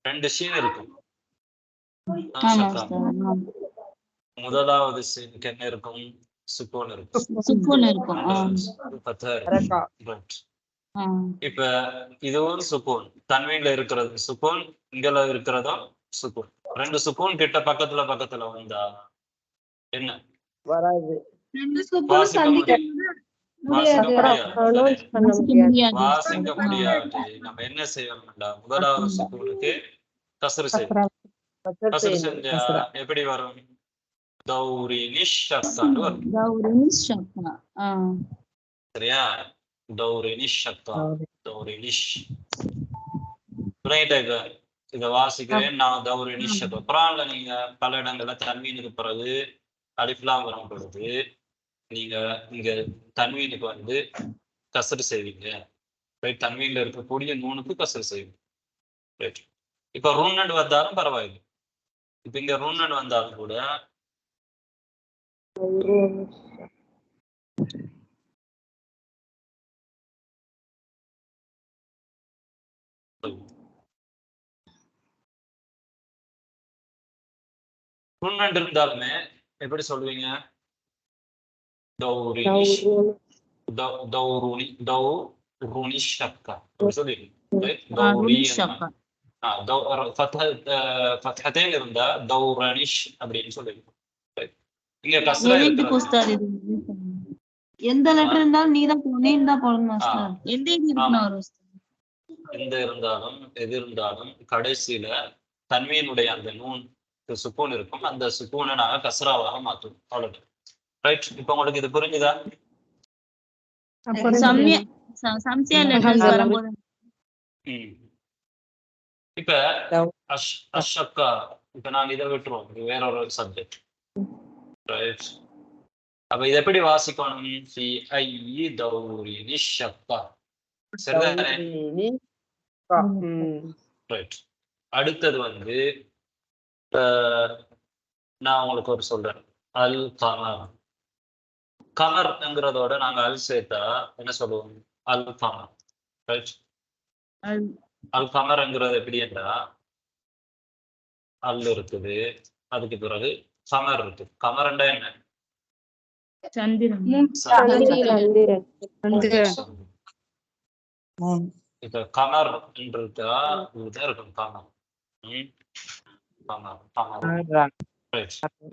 ரெண்டு சீன் இருக்கும். முதலாவது சீனுக்கு என்ன இருக்கும்? சுக்கூன் இருக்கும். சுக்கூன் இருக்கும். இப்ப இதுவும் சுக்கூன், தன்வீன்ல இருக்கிறது சுக்கூன், இங்கல இருக்கிறதும் சுக்கூன். ரெண்டு சுக்கூன் கிட்ட பக்கத்துல வந்தா என்ன வராது. ரெண்டு சுக்கூன் வாசிக்க சந்திக்க வாசிக்க முடியாது. நம்ம என்ன செய்யணும்டா, முதலாவது சுக்கூனுக்கு கஸ்ரு செய்யணும். கஸ்ரு செஞ்சா எப்படி வரும்? தௌரி நிஷக்கான்னு வரும். சரியா? தௌரி நிஷக்கா, தௌரி நிஷ். இதை வாசிக்கிறேன் நான். தௌரி நிஷக்கா குர்ஆன்ல நீங்க பல இடங்கள்ல தன்வீனுக்கு பிறகு அலிஃப்லாம் வரும் பொழுது நீங்க இங்க தன்வீனுக்கு வந்து கஸ்ரு செய்வீங்க. ரைட்? தன்வீன்ல இருக்கக்கூடிய நூனுக்கு கஸ்ரு செய்வீங்க. ரைட்? இப்ப ருன்னட் வந்தாலும் பரவாயில்லை. இப்ப இங்க ருன்னட் வந்தாலும் கூட ருன்னட் இருந்தாலுமே எப்படி சொல்லுவீங்க? தௌரி நிஷ், தௌருனி, தௌருனி ஷக்கா சொல்லுவீங்க. தௌரி ஃபத்ஹத்தேன் இருந்தா தௌரனிஷ் அப்படின்னு சொல்லுவீங்க. இங்க கஸ்ரா இருக்கிறது. எந்த லெட்டர் இருந்தாலும் நீதான் போடணும் மாஸ்டர். எந்த இருக்கணும் எந்த இருந்தாலும் எது இருந்தாலும் கடைசியில தன்வீனுடைய அந்த நூன் சுக்கூன் இருக்கும். அந்த சுக்கூனை நாங்க கஸ்ராவாக மாற்றுவோம். அவ்வளவு. ரைட்? இப்ப உங்களுக்கு இது புரிஞ்சுதா? இப்ப அஷக்கா, இப்ப நாங்க இதை விட்டுருவோம், இது வேற ஒரு சப்ஜெக்ட். ரைட்? அப்ப இதை எப்படி வாசிக்கணும்? ஃபி ஐயி தௌரினி ஷக்கா. சரிதானே? ரைட். அடுத்தது வந்து நான் உங்களுக்கு ஒரு சொல்றேன். அல் கமர். கமர்ங்கிறதோட நாங்க அல் சேர்த்தா என்ன சொல்லுவோம்? அல் கமர். ரைட்? அல் கமர்ங்கிறது எப்படி என்றா அல் இருக்குது, அதுக்கு பிறகு கமர் இருக்கு. கமர்ண்டா என்ன? இப்ப கமர் இருக்கா, இதுதான் இருக்கும் கமர்.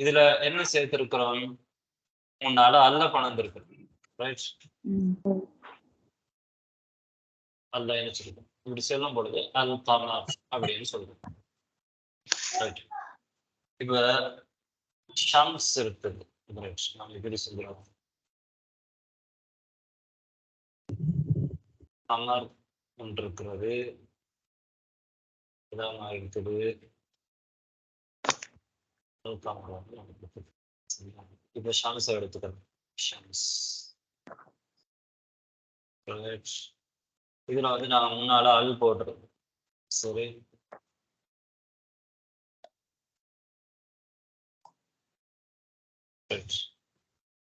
இதுல என்ன சேர்த்திருக்கிறோம்? முன்னால அல்ல பணம் இருக்கு. ரைட்? அல்ல என்ன சொல்லுவோம்? இப்படி சொல்லும் பொழுது அல் கமர் அப்படின்னு சொல்லுவோம். ரைட்? இப்ப ஷம்ஸ் இருக்குது. நம்ம இப்படி சொல்றோம். கமர் ஒன்று இருக்கிறது, இதமா இருக்குது. இப்ப ஷம்ஸ் எடுத்துக்கிறோம். ஷம்ஸ். இதுல வந்து நான் முன்னால அல் போடுறோம். சரி,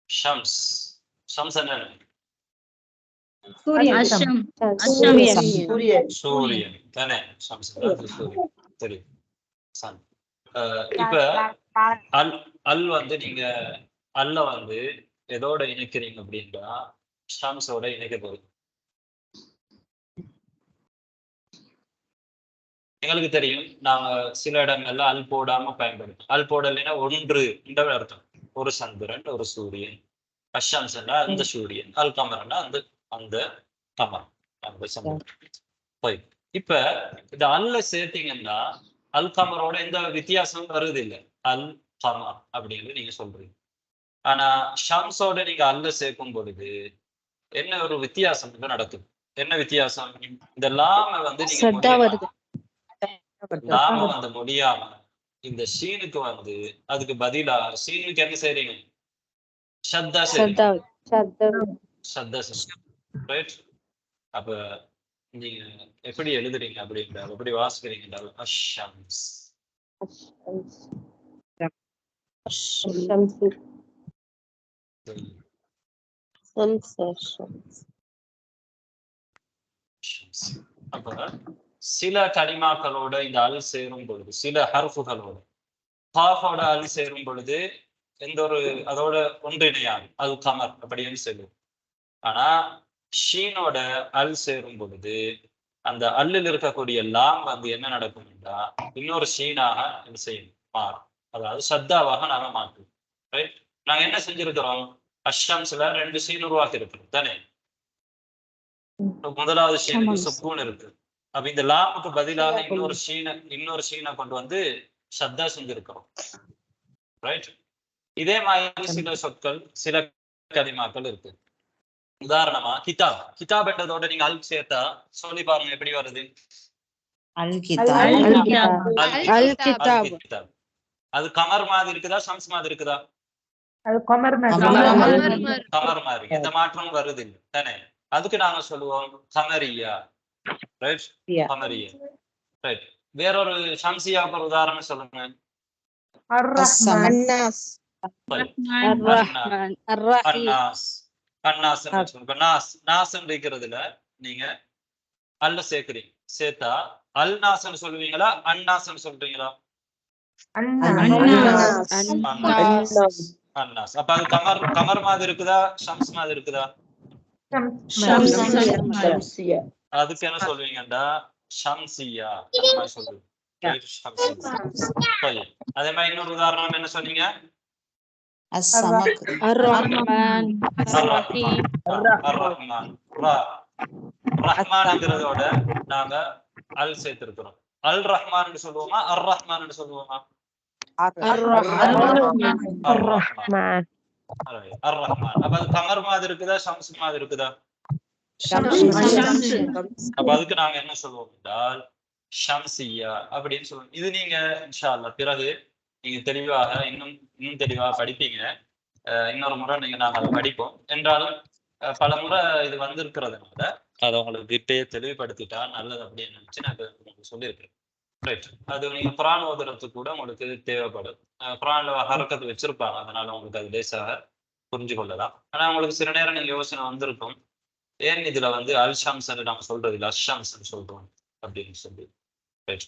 ஷம்ஸ். ஷம்ஸ் என்ன? சூரியன் தானே? ஷம்ஸ் சூரியன். சரி, சன். இப்ப அல் வந்து நீங்க அல்ல வந்து எதோட இணைக்கிறீங்க அப்படின்னா ஷம்ஸோட இணைக்க போகுது. எங்களுக்கு தெரியும், நாங்க சில இடங்கள்ல அல் போடாம பயன்படுத்தும். அல் போடலைன்னா ஒன்று இந்த அர்த்தம். ஒரு சந்திரன், ஒரு சூரியன். அஷம்ஸ்னா அந்த சூரியன், அல் கமர்னா அந்த அந்த கமர், அந்த சந்திரன். இப்ப இந்த அல்ல சேர்த்தீங்கன்னா அல் கமரோட எந்த வித்தியாசமும் வருது இல்லை. அல் கமர் அப்படின்னு நீங்க சொல்றீங்க. ஆனா ஷம்ஸோட நீங்க அல்ல சேர்க்கும் பொழுது என்ன ஒரு வித்தியாசம் நடக்குது? என்ன வித்தியாசம்? இந்த லாம வந்து லாம வந்து முடியாம இந்த ஷீனுக்கு வந்து அதுக்கு பதிலா ஷீனுக்கு என்ன செய்றீங்க? ஷத்தா செய்றீங்க. ரைட்? அப்ப நீங்க எப்படி எழுதுறீங்க அப்படின்ற, எப்படி வாசிக்கிறீங்க? அஷம்ஸ். அப்ப சில கலிமாக்களோட இந்த அல் சேரும் பொழுது, சில ஹர்ஃபுகளோட காஃபோட அல் சேரும் பொழுது எந்த ஒரு அதோட ஒன்றிணையாது, அது கமர் அப்படின்னு சொல்லுவோம். ஆனா ஷீனோட அல் சேரும் பொழுது அந்த அல்லில் இருக்கக்கூடிய லாம் வந்து என்ன நடக்கும்னா இன்னொரு ஷீனாக என்ன செய்யும் மாறும். அதாவது சத்தாவாக நாம மாற்றுவோம். ரைட்? நாங்க என்ன செஞ்சிருக்கிறோம்? அஷம்ஸ்ல 2 ஷீன் உருவாக்கி இருக்கிறோம் தானே. முதலாவது ஷீனுக்கு சுக்கூன் இருக்கு. அப்ப இந்த லாமுக்கு பதிலாக இன்னொரு ஷீனை கொண்டு வந்து சத்தா செஞ்சிருக்கிறோம். ரைட்? இதே மாதிரி சில சொற்கள் சில கலிமாக்கள் இருக்கு. உதாரணமா கிதாப். கிதாப் என்றதோட நீங்க அல் சேர்த்தா சொல்லி பாருங்க எப்படி வருது? அல் கிதாப். அது கமர் மாதிரி இருக்குதா ஷம்ஸ் மாதிரி இருக்குதா? கமர் மாதிரி. எந்த மாற்றமும் வருது இல்லை தானே. அதுக்கு நாங்க சொல்லுவோம் கமரியா. ரைட்? கமரியா. ரைட். வேறொரு ஷம்சியாவுக்கு ஒரு உதாரணம் சொல்லுங்க. இருக்கிறதுல நீங்க அல்ல சேர்க்கிறீங்க. சேர்த்தா அல் நாசன் சொல்லுவீங்களா அன்னாசன் சொல்றீங்களா? அன்னாஸ். அப்ப அது கமர் மாதிரி இருக்குதா ஷம்ஸ் மாதிரி இருக்குதா? அதுக்கு என்ன சொல்வீங்கடா? ஷம்சியா அந்த மாதிரி சொல்லுவீங்க. அதே மாதிரி இன்னொரு உதாரணம் என்ன சொன்னீங்க? ரஹ்மான்ங்கிறதோட நாங்க அல் சேர்த்திருக்கிறோம். அல் ரஹ்மான் சொல்லுவோமா அர் ரஹ்மான் சொல்லுவோமா? அர் ரஹ்மான். அப்ப அது கமர் மாதிரி இருக்குதா ஷம்ஸ் மாதிரி இருக்குதா? அப்ப அதுக்கு நாங்க என்ன சொல்லுவோம் என்றால் ஷம்சியா அப்படின்னு சொல்லுவோம். இது நீங்க இன்ஷா அல்லாஹ் பிறகு நீங்க தெளிவாக இன்னும் தெளிவாக படிப்பீங்க. இன்னொரு முறை நாங்க அதை படிப்போம். என்றாலும் பல முறை இது வந்திருக்கிறதுனால அதை உங்களுக்கு இப்பயே தெளிவுபடுத்திட்டா நல்லது அப்படின்னு நினைச்சு நான் உங்களுக்கு சொல்லியிருக்கேன். ரைட்? அது நீங்க குர்ஆன் ஓதுறதுக்கு கூட உங்களுக்கு தேவைப்படும். குர்ஆன்ல ஹரக்கத் வச்சிருப்பாங்க, அதனால உங்களுக்கு அது லேசாக புரிஞ்சு கொள்ளலாம். ஆனா உங்களுக்கு சில நேரம் நீங்க யோசனை வந்திருக்கும், ஏன் இதுல வந்து அல் ஷம்ஸ் நாம சொல்றது இல்லை அஷம்ஸ் சொல்றோம் அப்படின்னு சொல்லி. ரைட்?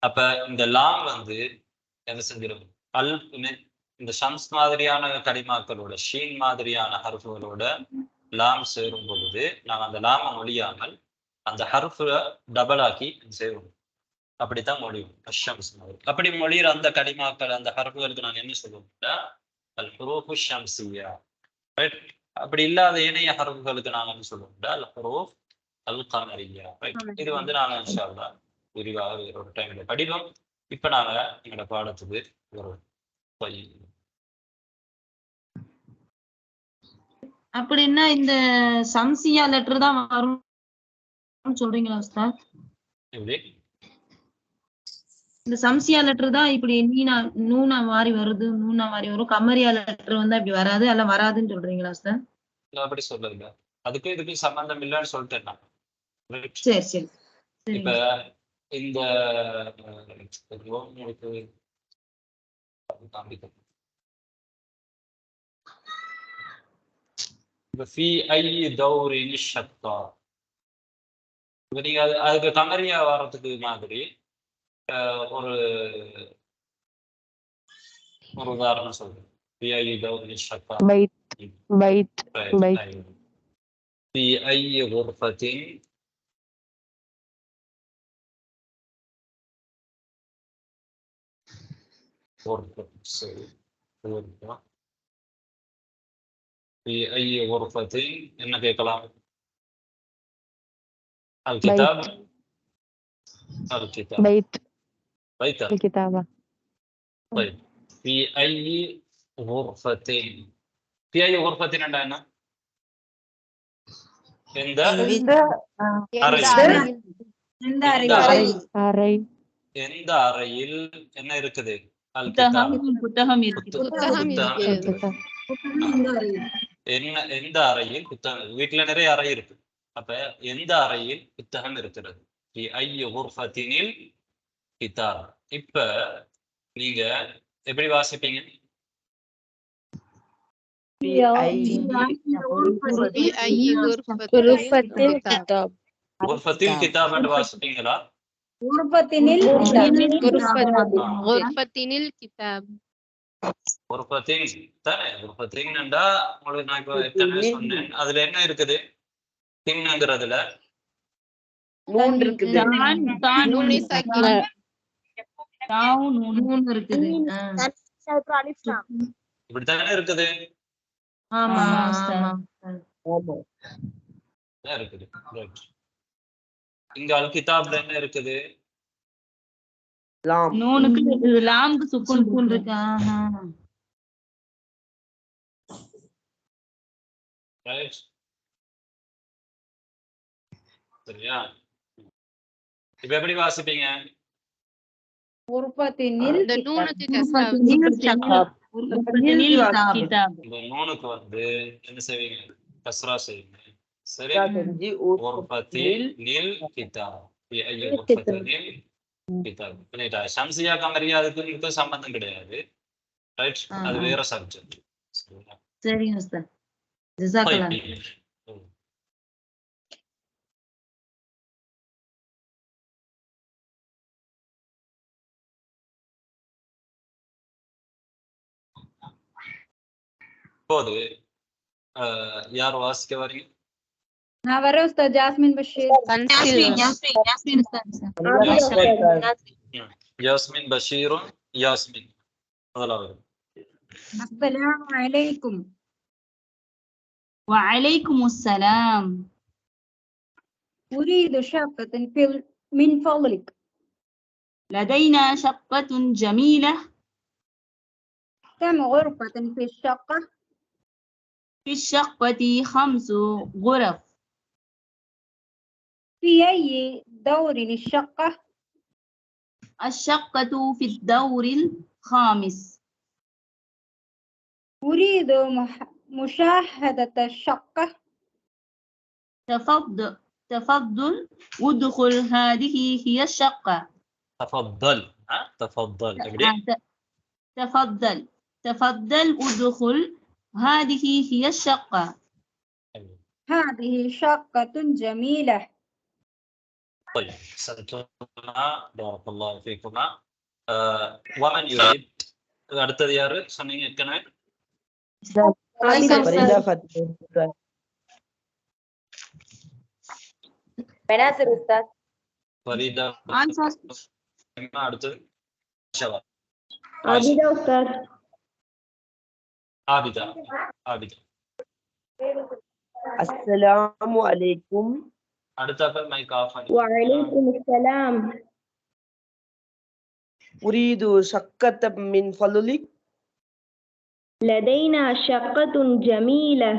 அப்ப இந்த லாம் வந்து என்ன செஞ்சிடும்? அல் இந்த ஷம்ஸ் மாதிரியான கலிமாக்களோட ஷீன் மாதிரியான ஹர்ஃபுகளோட லாம் சேரும் பொழுது நாங்கள் அந்த லாம மொழியாமல் அந்த ஹர்ஃபை டபுள் ஆக்கி சேரும். அப்படித்தான் மொழியும் அஷம்ஸ் மாதிரி. அப்படி மொழியிற அந்த கலிமாக்கள் அந்த ஹர்ஃபுகளுக்கு நாங்கள் என்ன சொல்லுவோம்னா அல் ஹுரூஃபு ஷம்சியா. ரைட்? அப்படி இல்லாத ஏனைய ஹர்ஃபுகளுக்கு நாங்கள் என்ன சொல்லுவோம்னா அல் ஹுரூஃப் அல் கமரியா. ரைட்? இது வந்து நாங்கள் இன்ஷா அல்லாஹ் விரிவாக ஒரு டைம்ல படிப்போம். இப்ப நாங்க எங்களோட பாடத்துக்கு வருவோம். அப்படின்னா இந்த சம்சியா லெட்டர் தான் வரும் சொல்றீங்களா உஸ்தாத்? இந்த சம்சியா லெட்டர் தான் இப்படி நூனா மாறி வருது, நூனா மாறி வரும். கமரியா லெட்டர் வந்து அப்படி வராது, எல்லாம் வராதுன்னு சொல்றீங்களா உஸ்தாத்? அப்படி சொல்லல, அதுக்கு இதுக்கு சம்பந்தம் இல்லைன்னு சொல்லிட்டேன். சரி சரி. இப்ப இந்த في أي دور الشتى. நீங்க அதுக்கு கமரியா வர்றதுக்கு மாதிரி ஒரு உதாரணம் சொல்றேன். في أي دور الشتى. بيت في أي غرفة في أي غرفة என்ன கேட்கலாம்? الكتاب. بيت الكتابة. طيب في أي غرفة. في أي غرفة என்ன? எந்த அறையில் என்ன இருக்குது? புத்தகம் இருக்கு. எந்த அறையில் புத்தகம்? வீட்டுல நிறைய அறை இருக்கு. அப்ப எந்த அறையில் புத்தகம் இருக்கிறது? இப்ப நீங்க எப்படி வாசிப்பீங்க? கிதாப் என்று வாசிப்பீங்களா? சொன்னேன். அதுல என்ன இருக்குது? தின்னுங்கிறதுல நூன் இருக்குது. நூனி சாக்கின். நூன் இருக்குது. இப்படித்தானே இருக்குது. ஆமா ஆமா. இருக்குது. Right. இங்க அல் கிதாப்ல என்ன இருக்குது? லாம். நூனுக்கு லாம்க்கு சுக்குன் இருக்கு. Right. சரியா? இப்ப எப்படி வாசிப்பீங்க? உற்பத்தினில் இந்த நூனுக்கு இந்த நூனுக்கு வந்து என்ன செய்வீங்க? கஸ்ரா செய்வீங்க. சரி. செஞ்சு உற்பத்தினில் கிதாப். உற்பத்தினில் கிதாப். புரியுதா? ஷம்சியா கமரியா அதுக்கு சம்பந்தம் கிடையாது. ரைட்? அது வேற சப்ஜெக்ட். சரிங்க உஸ்தாத். ஜஸாக்கல்லாஹ். இப்போது யார் வாசிக்க வரீங்க? நான் வரேன் உஸ்தாத். ஜாஸ்மின் பஷீர். யாஸ்மின் உஸ்தாத். யாஸ்மின் பஷீரும் யாஸ்மின் முதலாவது. அஸ்ஸலாமு அலைக்கும். وعليكم السلام. أريد شقة من فضلك. لدينا شقة جميلة. كم غرفة في الشقة؟ في الشقة 5 غرف. في أي دور الشقة؟ الشقة في الدور الخامس. أريد مشاهدة الشقة. تفضل ادخل، هذه هي الشقة. تفضل. تفضل. تفضل ادخل، هذه هي الشقة. هذه شقة جميلة. طيب سنتما بارك الله فيكما. ومن يريد؟ அடுத்தது யாரு சொன்னீங்க? ஏற்கனவே ஃபரீதா ஃபாத்திமா. பெனாசிர் உஸ்தாத். ஃபரீதா. அடுத்தது ஆபிதா உஸ்தாத். ஆபிதா. அஸ்ஸலாமு அலைக்கும். அடுத்த மைக் ஆஃப் பண்ணி. وعليكم السلام. أريد شقة من فضلك. لدينا شقة جميلة.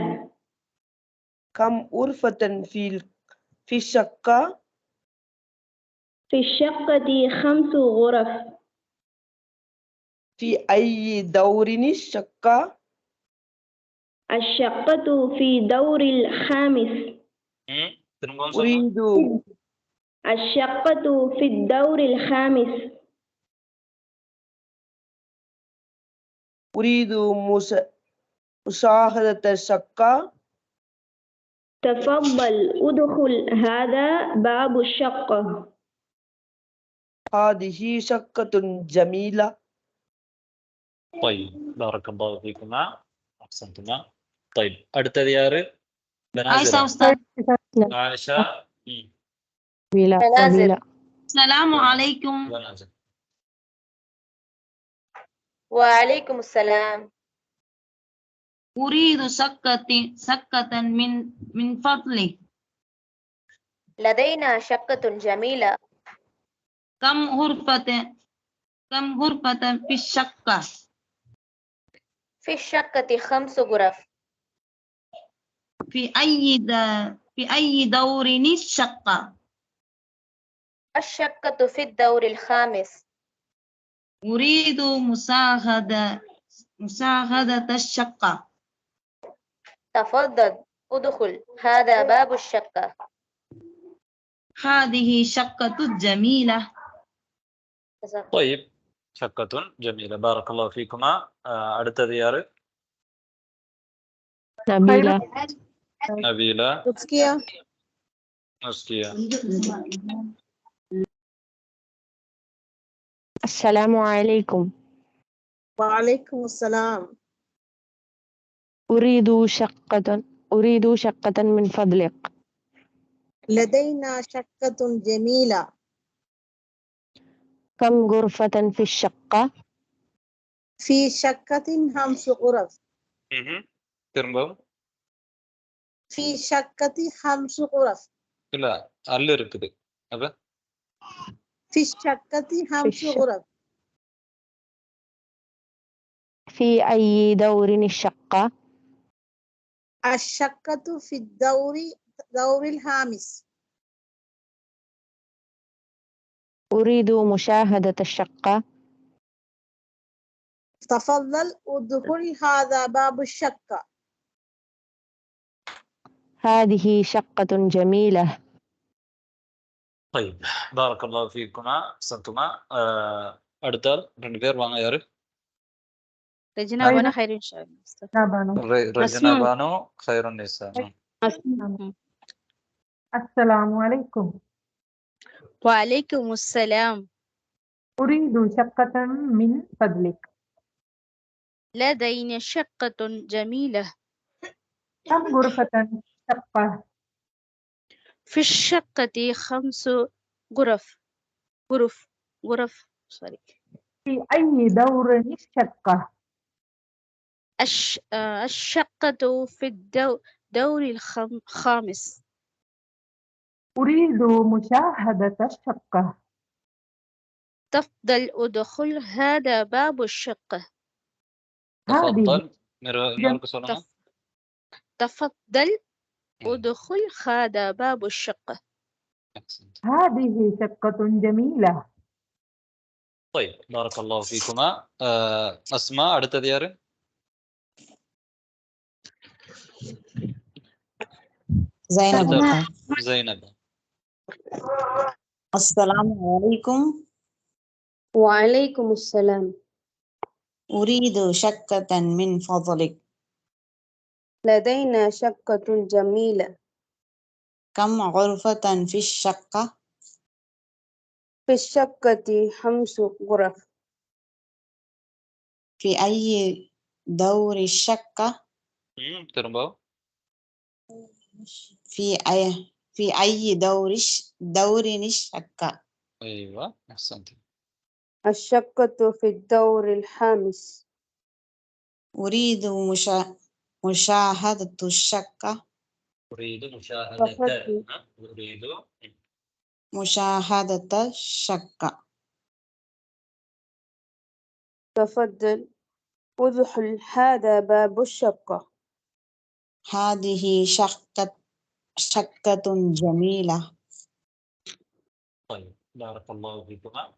كم غرفة في الشقة؟ في الشقة 5 غرف. في أي دور الشقة؟ الشقة في دور الخامس. أريد الشقة في الدور الخامس. أريد مشاهدة الشقة. تفضل ادخل، هذا باب الشقة. هذه شقة جميلة. طيب بارك الله فيكما. أحسنتما. طيب அடுத்தது யாரு? عائشة أستاذ. عائشة. பெனாசிர். السلام عليكم. وعليكم السلام. أريد سكة من فضلك. لدينا شقة جميلة. كم غرفة في الشقة؟ في الشقة 5 غرف. في أي دور الشقة؟ الشقة في الدور الخامس. أريد مشاهدة الشقة. تفضل ادخل، هذا باب الشقة. هذه شقة جميلة. طيب شقة جميلة. بارك الله فيكما. அடுத்தது யாரு? நபீலா. நஸ்கியா. السلام عليكم. وعليكم السلام. أريد شقة من فضلك. لدينا شقة جميلة. كم غرفة في الشقة؟ في شقة 5 غرف. திரும்பவும் في شقة 5 غرف. இல்ல அல்ல இருக்குது அப்ப في الشقة 5 غرف. في أي دور الشقة؟ الشقة في دور الخامس. أريد مشاهدة الشقة. تفضل ادخل، هذا باب الشقة. هذه شقة جميلة. طيب بارك الله فيكما أحسنتما. அடுத்தால் 2 பேர் வாங்க. யாரு? رجنا بنا خير إن شاء الله. ரஜனா பானு خيرun நிசா. السلام عليكم. وعليكم السلام. أريد شقة من فضلك. لدينا شقة جميلة. كم غرفة شقة؟ في الشقة 5 غرف. غرف سوري. في أي دور الشقة؟ الشقة في الدور الخامس. أريد مشاهدة الشقة. تفضل ادخل، هذا باب الشقة. تفضل. تفضل ادخل، هذا باب الشقة. هذه شقة جميلة. طيب بارك الله فيكما. أسماء அடுத்தது யாரு? زينب. السلام عليكم. وعليكم السلام. أريد شقة من فضلك. لدينا شقة جميلة. كم غرفة في الشقة؟ في الشقة 5 غرف. في أي دور الشقة؟ திரும்ப في أي دور الشقة؟ أيوة أحسنت. الشقة في الدور الخامس. أريد مشاهدة الشقة. أريد مشاهدة الشقة. تفضل ادخل، هذا باب الشقة. هذه شقة جميلة. طيب بارك الله فيكما.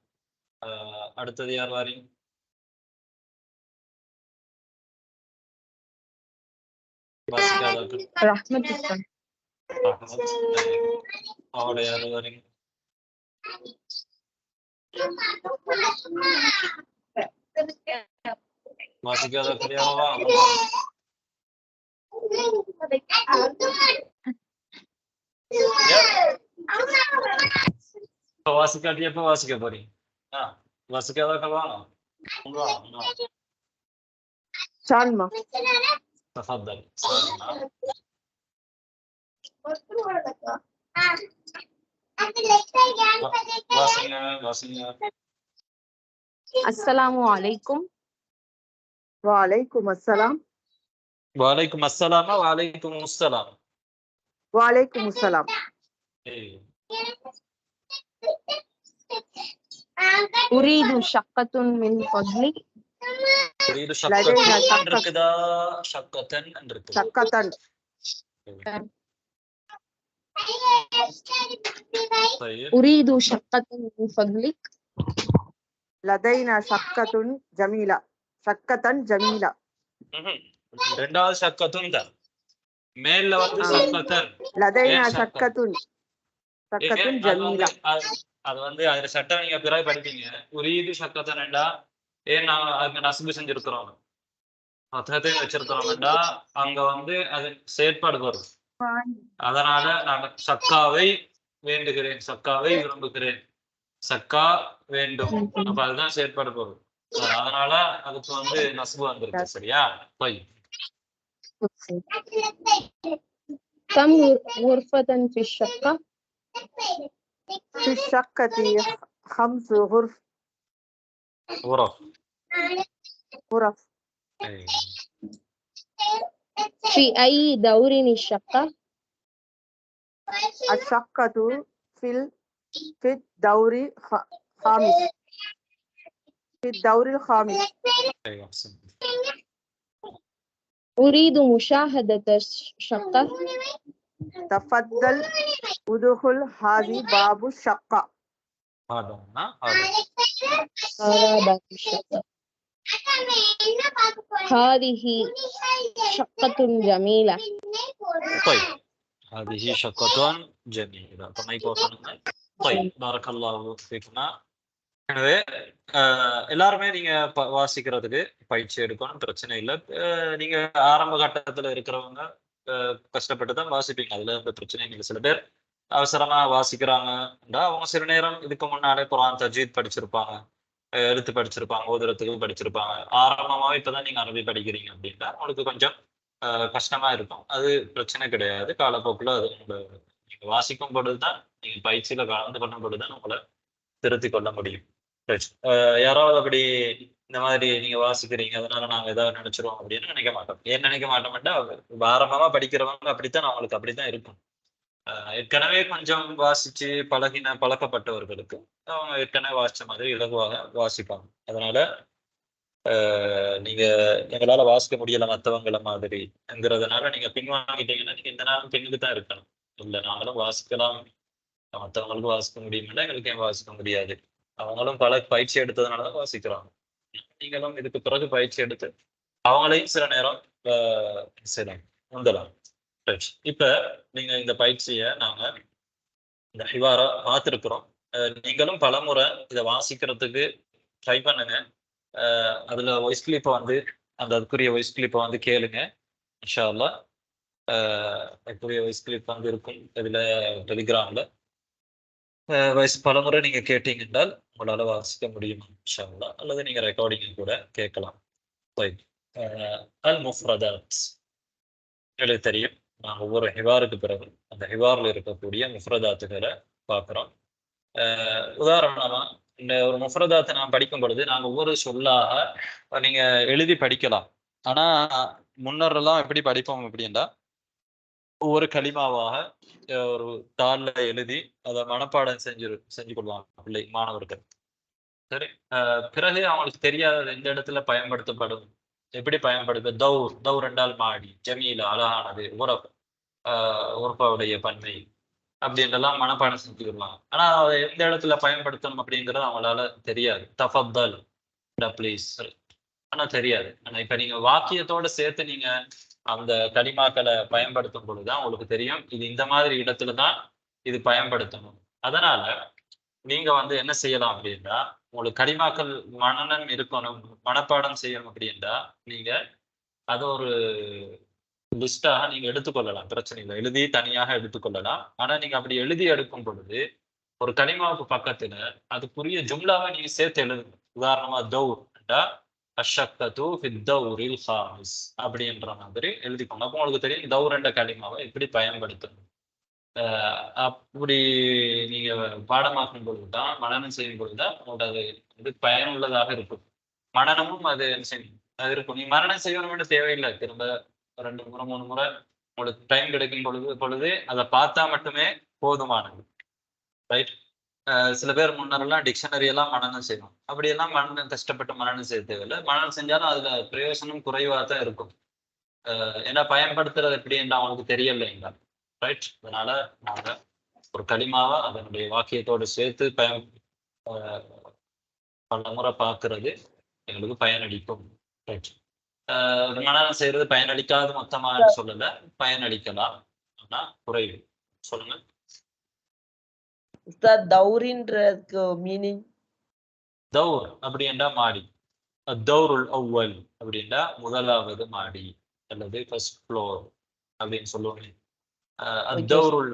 அடுத்தது யார் வாரீங்க? رحمة الله. அவட யார் வாரீங்க? வாசிக்காத யாரவா? வாசிக்காட்டிய எப்ப வாசிக்க போறீங்க? வாசிக்காத வாங்க. سالمة. تفضل. السلام عليكم. وعليكم السلام. وعليكم السلام. وعليكم السلام. وعليكم السلام. أريد شقة من فضلك. أريد شقة كذا شقة شقة. طيب. أريد شقة من فضلك. لدينا شقة جميلة. شقة جميلة. ரெண்டாவது ஷக்கத்துன் தான். மேல்ல வந்து ஷக்கத்தன். لدينا شقة جميلة. அது வந்து அதுல சட்டம் நீங்க பிறகு படிப்பீங்க. உரீது ஷக்கத்தன்டா ஏன் நாங்க அங்க நஸ்பு செஞ்சிருக்கிறோம், பத்தத்தையும் வச்சிருக்கிறோம்டா அங்க வந்து அது செயற்பாடு வரும். அதனால நான் சக்காவை வேண்டுகிறேன், சக்காவை விரும்புகிறேன், சக்கா வேண்டும், அப்ப அதுதான் செயற்பாடு போகும். அதனால அதுக்கு வந்து நஸ்பு வந்திருக்கு. சரியா? போய் كم غرفة في الشقة؟ في الشقة 5 غرف. غرف. في أي دور الشقة؟ الشقة في الدور الخامس. في الدور الخامس. أيوة أحسنت. أريد مشاهدة الشقة. تفضل ادخل هذه باب الشقة. هذا باب الشقة. هذه شقة جميلة. طيب هذه شقة جميلة. طيب بارك الله فيكما. எனவே எல்லாருமே நீங்க வாசிக்கிறதுக்கு பயிற்சி எடுக்கணும், பிரச்சனை இல்லை. நீங்க ஆரம்ப கட்டத்துல இருக்கிறவங்க கஷ்டப்பட்டு தான் வாசிப்பீங்க, அதுல எந்த பிரச்சனையும் இல்லை. சில பேர் அவசரமா வாசிக்கிறாங்கன்றா அவங்க சில நேரம் இதுக்கு முன்னாலே குர்ஆன் தஜ்வீத் படிச்சிருப்பாங்க, எழுத்து படிச்சிருப்பாங்க, ஓதுறதுக்கு படிச்சிருப்பாங்க. ஆரம்பமாவே இப்பதான் நீங்க அரபி படிக்கிறீங்க அப்படின்னா உங்களுக்கு கொஞ்சம் கஷ்டமா இருக்கும். அது பிரச்சனை கிடையாது. காலப்போக்கில் அது நீங்க வாசிக்கும் பொழுதுதான், நீங்க பயிற்சியில கலந்து கொள்ளும் பொழுதுதான் உங்களை திருத்தி கொள்ள முடியும். யாராவது அப்படி இந்த மாதிரி நீங்க வாசிக்கிறீங்க அதனால நாங்க ஏதாவது நினைச்சிருவோம் அப்படின்னு நினைக்க மாட்டோம். ஏன் நினைக்க மாட்டோம்னா ஆரம்பமா படிக்கிறவங்க அப்படித்தான், அவங்களுக்கு அப்படித்தான் இருக்கும். ஏற்கனவே கொஞ்சம் வாசிச்சு பழக்கப்பட்டவர்களுக்கு அவங்க ஏற்கனவே வாசிச்ச மாதிரி இலகுவாக வாசிப்பாங்க. அதனால நீங்க எங்களால வாசிக்க முடியல மற்றவங்கள மாதிரிங்கிறதுனால நீங்க பின்வாங்கிட்டீங்கன்னா நீங்க இந்த நேரம் பின்னுக்கு தான் இருக்கணும். இல்லை நாங்களும் வாசிக்கலாம், மற்றவங்களுக்கும் வாசிக்க முடியும்னா எங்களுக்கு ஏன் வாசிக்க முடியாது, அவங்களும் பல பயிற்சி எடுத்ததுனாலதான் வாசிக்கிறாங்க. நீங்களும் இதுக்கு பிறகு பயிற்சி எடுத்து அவங்களையும் சில நேரம் செய்யலாம், உந்தலாம். இப்ப நீங்க இந்த பயிற்சியை நாங்க இந்த ஹிவாரா பார்த்துருக்குறோம். நீங்களும் பலமுறை இதை வாசிக்கிறதுக்கு ட்ரை பண்ணுங்க. அதுல வாய்ஸ் கிளிப்பை வந்து அதுக்குரிய வாய்ஸ் கிளிப்பை வந்து கேளுங்க. இன்ஷா அல்லாஹ் அதுக்குரிய வாய்ஸ் கிளிப் வந்து இருக்கும் இதுல டெலிகிராம்ல. பலமுறை நீங்க கேட்டீங்கன்றால் உங்களால வாசிக்க முடியுமா இன்ஷா அல்லாஹ், அல்லது நீங்க ரெக்கார்டிங் கூட கேட்கலாம். அல் முஃப்ரதாத் எனக்கு தெரியும். நான் ஒவ்வொரு ஹிவாருக்கு பிறகு அந்த ஹிவாரில் இருக்கக்கூடிய முஃப்ரதாத்துகளை பார்க்குறோம். உதாரணமா இந்த ஒரு முஃப்ரதாத்தை நான் படிக்கும் பொழுது நாங்கள் ஒவ்வொரு சொல்லாக நீங்க எழுதி படிக்கலாம். ஆனா முன்னரெல்லாம் எப்படி படிப்போம் அப்படின்னா ஒவ்வொரு களிமாவாக ஒரு தாள்ல எழுதி அதை மனப்பாடம் செஞ்சு கொள்வாங்க பிள்ளை மாணவர்கள். சரி, பிறகு அவங்களுக்கு தெரியாத எந்த இடத்துல பயன்படுத்தப்படும், எப்படி பயன்படுத்த தௌர் என்றால் மாடி, ஜமீலா அழகானது, உறப்பாவுடைய பன்மை அப்படின்றலாம் மனப்பாடம் செஞ்சுக்கலாம். ஆனா அதை எந்த இடத்துல பயன்படுத்தணும் அப்படிங்கிறது அவங்களால தெரியாது. தஃபத்தல் ப்ளீஸ் ஆனா தெரியாது. ஆனா இப்ப நீங்க வாக்கியத்தோட சேர்த்து நீங்க அந்த கலிமாக்களை பயன்படுத்தும் பொழுதுதான் உங்களுக்கு தெரியும் இது இந்த மாதிரி இடத்துலதான் இது பயன்படுத்தணும். அதனால நீங்க வந்து என்ன செய்யலாம் அப்படின்னா உங்களுக்கு கலிமாக்கள் மனநம் இருக்கணும், மனப்பாடம் செய்யணும் அப்படின்னா நீங்க அதை ஒரு லிஸ்டாக நீங்க எடுத்துக்கொள்ளலாம், பிரச்சனை இல்லை. எழுதி தனியாக எடுத்துக்கொள்ளலாம். ஆனா நீங்க அப்படி எழுதி எடுக்கும் பொழுது ஒரு கலிமாவுக்கு பக்கத்துல அதுக்குரிய ஜும்லாவை நீங்க சேர்த்து எழுதுங்க. உதாரணமா தௌர்டா அஷக்கத்து ஃபித்தௌரில் ஹாமிஸ் அப்படின்ற மாதிரி எழுதிக்கோங்க. அப்போ உங்களுக்கு தெரியும் தௌர் என்ற கலிமாவை எப்படி பயன்படுத்தணும். அப்படி நீங்க பாடமாக்கும் பொழுதுதான், மனனம் செய்யும் பொழுதுதான் உங்களோட அது பயனுள்ளதாக இருக்கும். மனனமும் அது அது இருக்கும். நீ மரணம் செய்யணும்னு தேவையில்லை. திரும்ப 2 முறை 3 முறை உங்களுக்கு டைம் கிடைக்கும் பொழுது அதை பார்த்தா மட்டுமே போதுமானது. ரைட். சில பேர் முன்னரெல்லாம் டிக்ஷனரி எல்லாம் மனநம் செய்யணும். அப்படியெல்லாம் மனநம் கஷ்டப்பட்டு மனநம் செய்ய தேவையில்லை. மனநம் செஞ்சாலும் அதுல பிரயோசனம் குறைவா தான் இருக்கும். ஏன்னா பயன்படுத்துறது எப்படின்னு அவங்களுக்கு தெரியலைங்க. ரைட். அதனால நாங்க ஒரு களிமாவை அதனுடைய வாக்கியத்தோடு சேர்த்து பல முறை பார்க்கறது எங்களுக்கு பயனளிக்கும். ரைட். மனநம் செய்யறது பயனளிக்காது மொத்தமாக சொல்லல, பயனளிக்கலாம், ஆனா குறைவு. சொல்லுங்க. தௌரின்றதுக்கு மீனிங்? தௌர் அப்படின்றா மாடி. தௌருல் அவ்வல் அப்படின்றா முதலாவது மாடி அல்லது ஃபர்ஸ்ட் ஃப்ளோர் அப்படின்னு சொல்லுவாங்க. அத்தௌருல்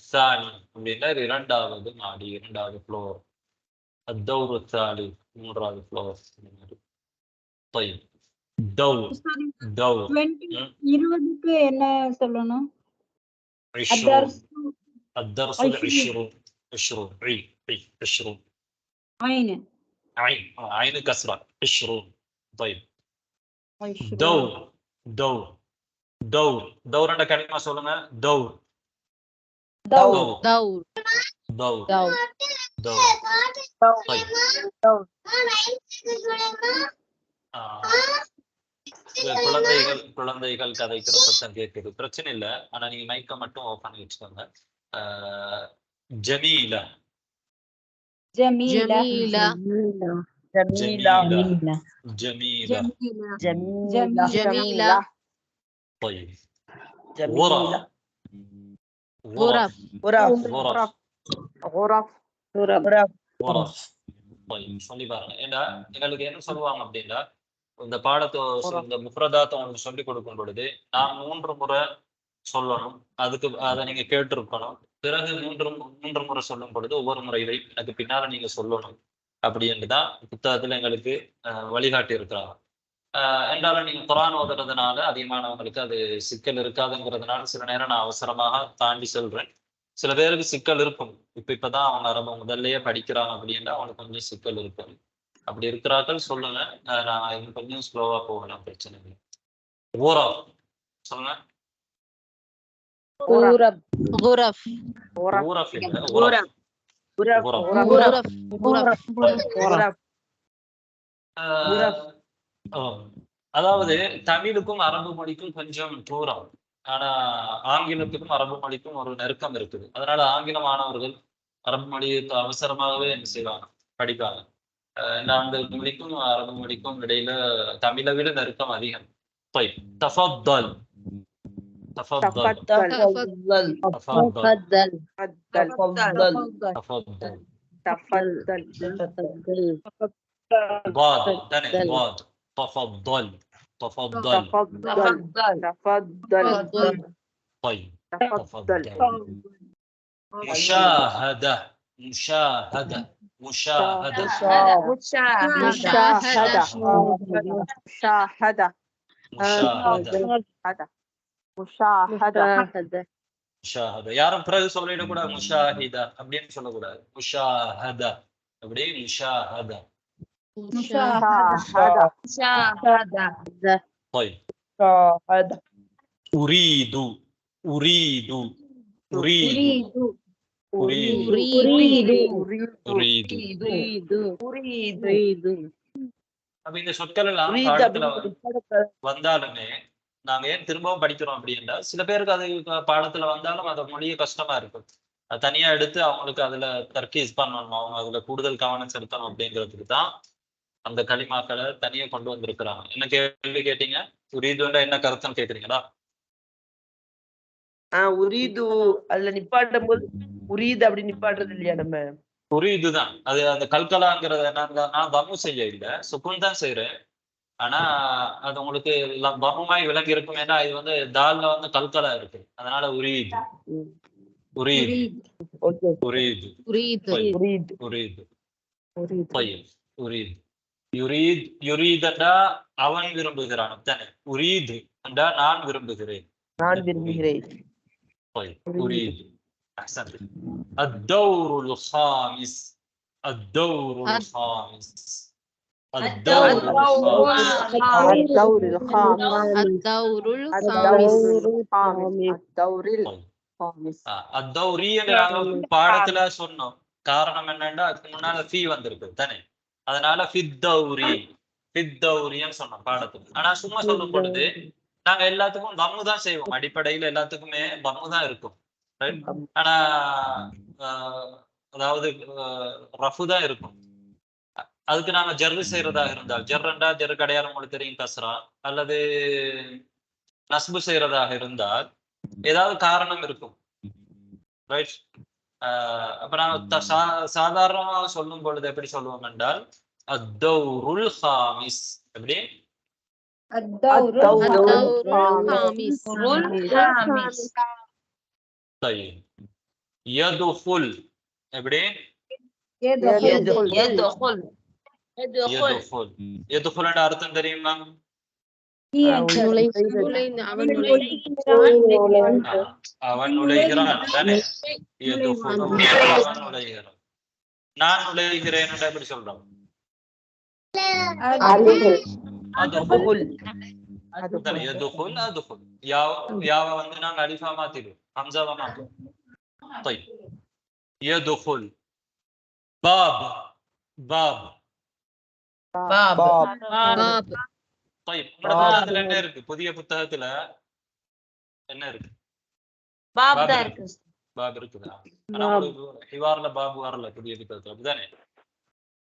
சானி அப்படின்னா இரண்டாவது மாடி, இரண்டாவது ஃப்ளோர். அத்தௌரு சாலி மூன்றாவது ஃப்ளோர். தௌர் தௌர் 20க்கு என்ன சொல்லணும்? الدرس العشرون. عشرون عي عشرون. عين. عين كسرة. عشرون. طيب. دور. دور. دور. دور عند كلمة சொல்லுங்க. دور. دور. دور. دور. دور. دور. طيب. குழந்தைகள் கதைக்கிற சத்தம் கேட்குது. பிரச்சனை இல்லை. ஆனா நீங்க மைக்க மட்டும் ஆஃப் பண்ணி வச்சுக்கோங்க. ஜமீலா. جميلة. جميلة. جميلة. جميلة. جميلة. جميلة. طيب. جميلة. غرف. غرف. غرف. غرف. غرف. غرف. طيب சொல்லி பாருங்க. ஏன்னா எங்களுக்கு என்ன சொல்லுவாங்க அப்படின்னா, இந்த பாடத்தை இந்த முஃப்ரதாத்தை உங்களுக்கு சொல்லிக் கொடுக்கும் பொழுது நான் 3 முறை சொல்லணும். அதை நீங்க கேட்டிருக்கணும். பிறகு 3 முறை சொல்லும் பொழுது ஒவ்வொரு முறையில எனக்கு பின்னால நீங்க சொல்லணும் அப்படின்னுதான் புத்தகத்துல எங்களுக்கு வழிகாட்டி இருக்கிறாங்க. என்றாலும் நீங்க குர்ஆன் ஓதுறதுனால அதிகமானவங்களுக்கு அது சிக்கல் இருக்காதுங்கிறதுனால சில நேரம் நான் அவசரமாக தாண்டி சொல்றேன். சில பேருக்கு சிக்கல் இருக்கும். இப்பதான் அவங்க அரபு முதல்லயே படிக்கிறாங்க அப்படின்னா அவங்களுக்கு கொஞ்சம் சிக்கல் இருக்கும். அப்படி இருக்கிறார்கள் சொல்லுங்க. நான் கொஞ்சம் ஸ்லோவா போகலாம். பிரச்சனை இல்லை. غرف சொல்லுங்க. غرف. غرف. غرف. غرف. غرف. غرف. غرف. அதாவது தமிழுக்கும் அரபு மொழிக்கும் கொஞ்சம் தூரம். ஆனா ஆங்கிலத்துக்கும் அரபு மொழிக்கும் ஒரு நெருக்கம் இருக்குது. அதனால ஆங்கில மாணவர்கள் அரபு மொழியை அவசரமாகவே என்ன செய்வாங்க, படிப்பாங்க. அந்த மொழிக்கும் அரபு மொழிக்கும் இடையில தமிழை விட நெருக்கம் அதிகம். طيب تفضل. تفضل. تفضل. تفضل. تفضل. تفضل. تفضل. ضاد. ضاد. تفضل. تفضل. تفضل. طيب تفضل. مشاهدة. مشاهدة. مشاهدة. مشاهدة. مشاهدة. مشاهدة. مشاهدة. مشاهدة. யாரும் பிறகு சொல்லிடக்கூடாது முஷாஹிதா அப்படின்னு சொல்லக்கூடாது. முஷாஹதா அப்படி முஷாஹதா. مشاهدة. مشاهدة. طيب. مشاهدة. أريد. أريد. أريد. أريد. أريد. أريد. அப்ப இந்த சொற்கள் எல்லாம் பாடத்துல வந்தாலுமே நாங்க ஏன் திரும்பவும் படிக்கிறோம் அப்படின்னா, சில பேருக்கு அது பாடத்துல வந்தாலும் அந்த மொழியே கஷ்டமா இருக்கும். அது தனியா எடுத்து அவங்களுக்கு அதுல தர்கீஸ் பண்ணணும், அவங்க அதுல கூடுதல் கவனம் செலுத்தணும் அப்படிங்கிறதுக்கு தான் அந்த களிமாக்களை தனியா கொண்டு வந்திருக்கிறாங்க. என்ன கேள்வி கேட்டீங்க? உரீதுன்னா என்ன கருத்துன்னு கேக்குறீங்களா? உரீது அதுல நிப்பாட்டும் போது உரீது அப்படி நிப்பாட்டுறது இல்லையா நம்ம? உரீதுதான். அது அந்த கல்கலாங்கிறது என்ன, நான் தம்மு செய்ய இல்லை, சுக்குன் தான் செய்யறேன். ஆனா அது உங்களுக்கு பம்மாய் விலங்கு இருக்கும். ஏன்னா இது வந்து தால்ல வந்து கல்கலா இருக்கு. அதனால உரீது. உரீது. உரீது. أريد. உரீது. உரீது. உரீது. யுரீத். யுரீதண்டா அவன் விரும்புகிறான் தானே. உரீது என்றா நான் விரும்புகிறேன். நான் விரும்புகிறேன். أريد. أحسنت. الدور الخامس. الدور الخامس. الدور الخامس. الدور الخامس. الدور الخامس. الدور الخامس. الدوري நாங்க பாடத்துல சொன்னோம். காரணம் என்னன்னா அதுக்கு முன்னால ஃபீ வந்திருக்கு தானே. அதனால ஃபித்தௌரி ஃபித்தௌரின்னு சொன்னோம் பாடத்துக்கு. ஆனா சும்மா சொல்லும் பொழுது நாங்க எல்லாத்துக்கும் தம்மு தான் செய்வோம். அடிப்படையில எல்லாத்துக்குமே தம்மு தான் இருக்கும். ஆனா அதாவது ரஃபு தான் இருக்கும். அதுக்கு நாங்க ஜர்ரு செய்யறதா இருந்தால், ஜர்ரண்டா ஜர்ருக்கு அடையாளம் உங்களுக்கு தெரியும், கஸ்ரா. அல்லது நஸ்பு செய்யறதாக இருந்தால் ஏதாவது காரணம் இருக்கும். ரைட். அப்ப நாங்க சாதாரணமாக சொல்லும் பொழுது எப்படி சொல்லுவோம் என்றால் அத்தௌருல் ஹாமிஸ். எப்படி? الدور الخامس. طيب. يدخل. எப்படி? يدخل. يدخل. يدخل. يدخل என்ற அர்த்தம் தெரியுமா? He entered. அவன் நுழைகிறான் தானே. அவன் நுழைகிறான். நான் நுழைகிறேன் எப்படி சொல்றோம்? யாவ வந்து நாங்க அலிஃபா மாத்திடுவோம், ஹம்சாவா மாத்துவோம். طيب يدخل باب باب பாப் طيب புத்தகத்துல என்ன இருக்கு? புதிய புத்தகத்துல என்ன இருக்கு? பாப் தான் இருக்கு. பாப் இருக்குதா? ஆனா ஹிவார்ல பாபு வரல புதிய புத்தகத்துல, அப்படிதானே?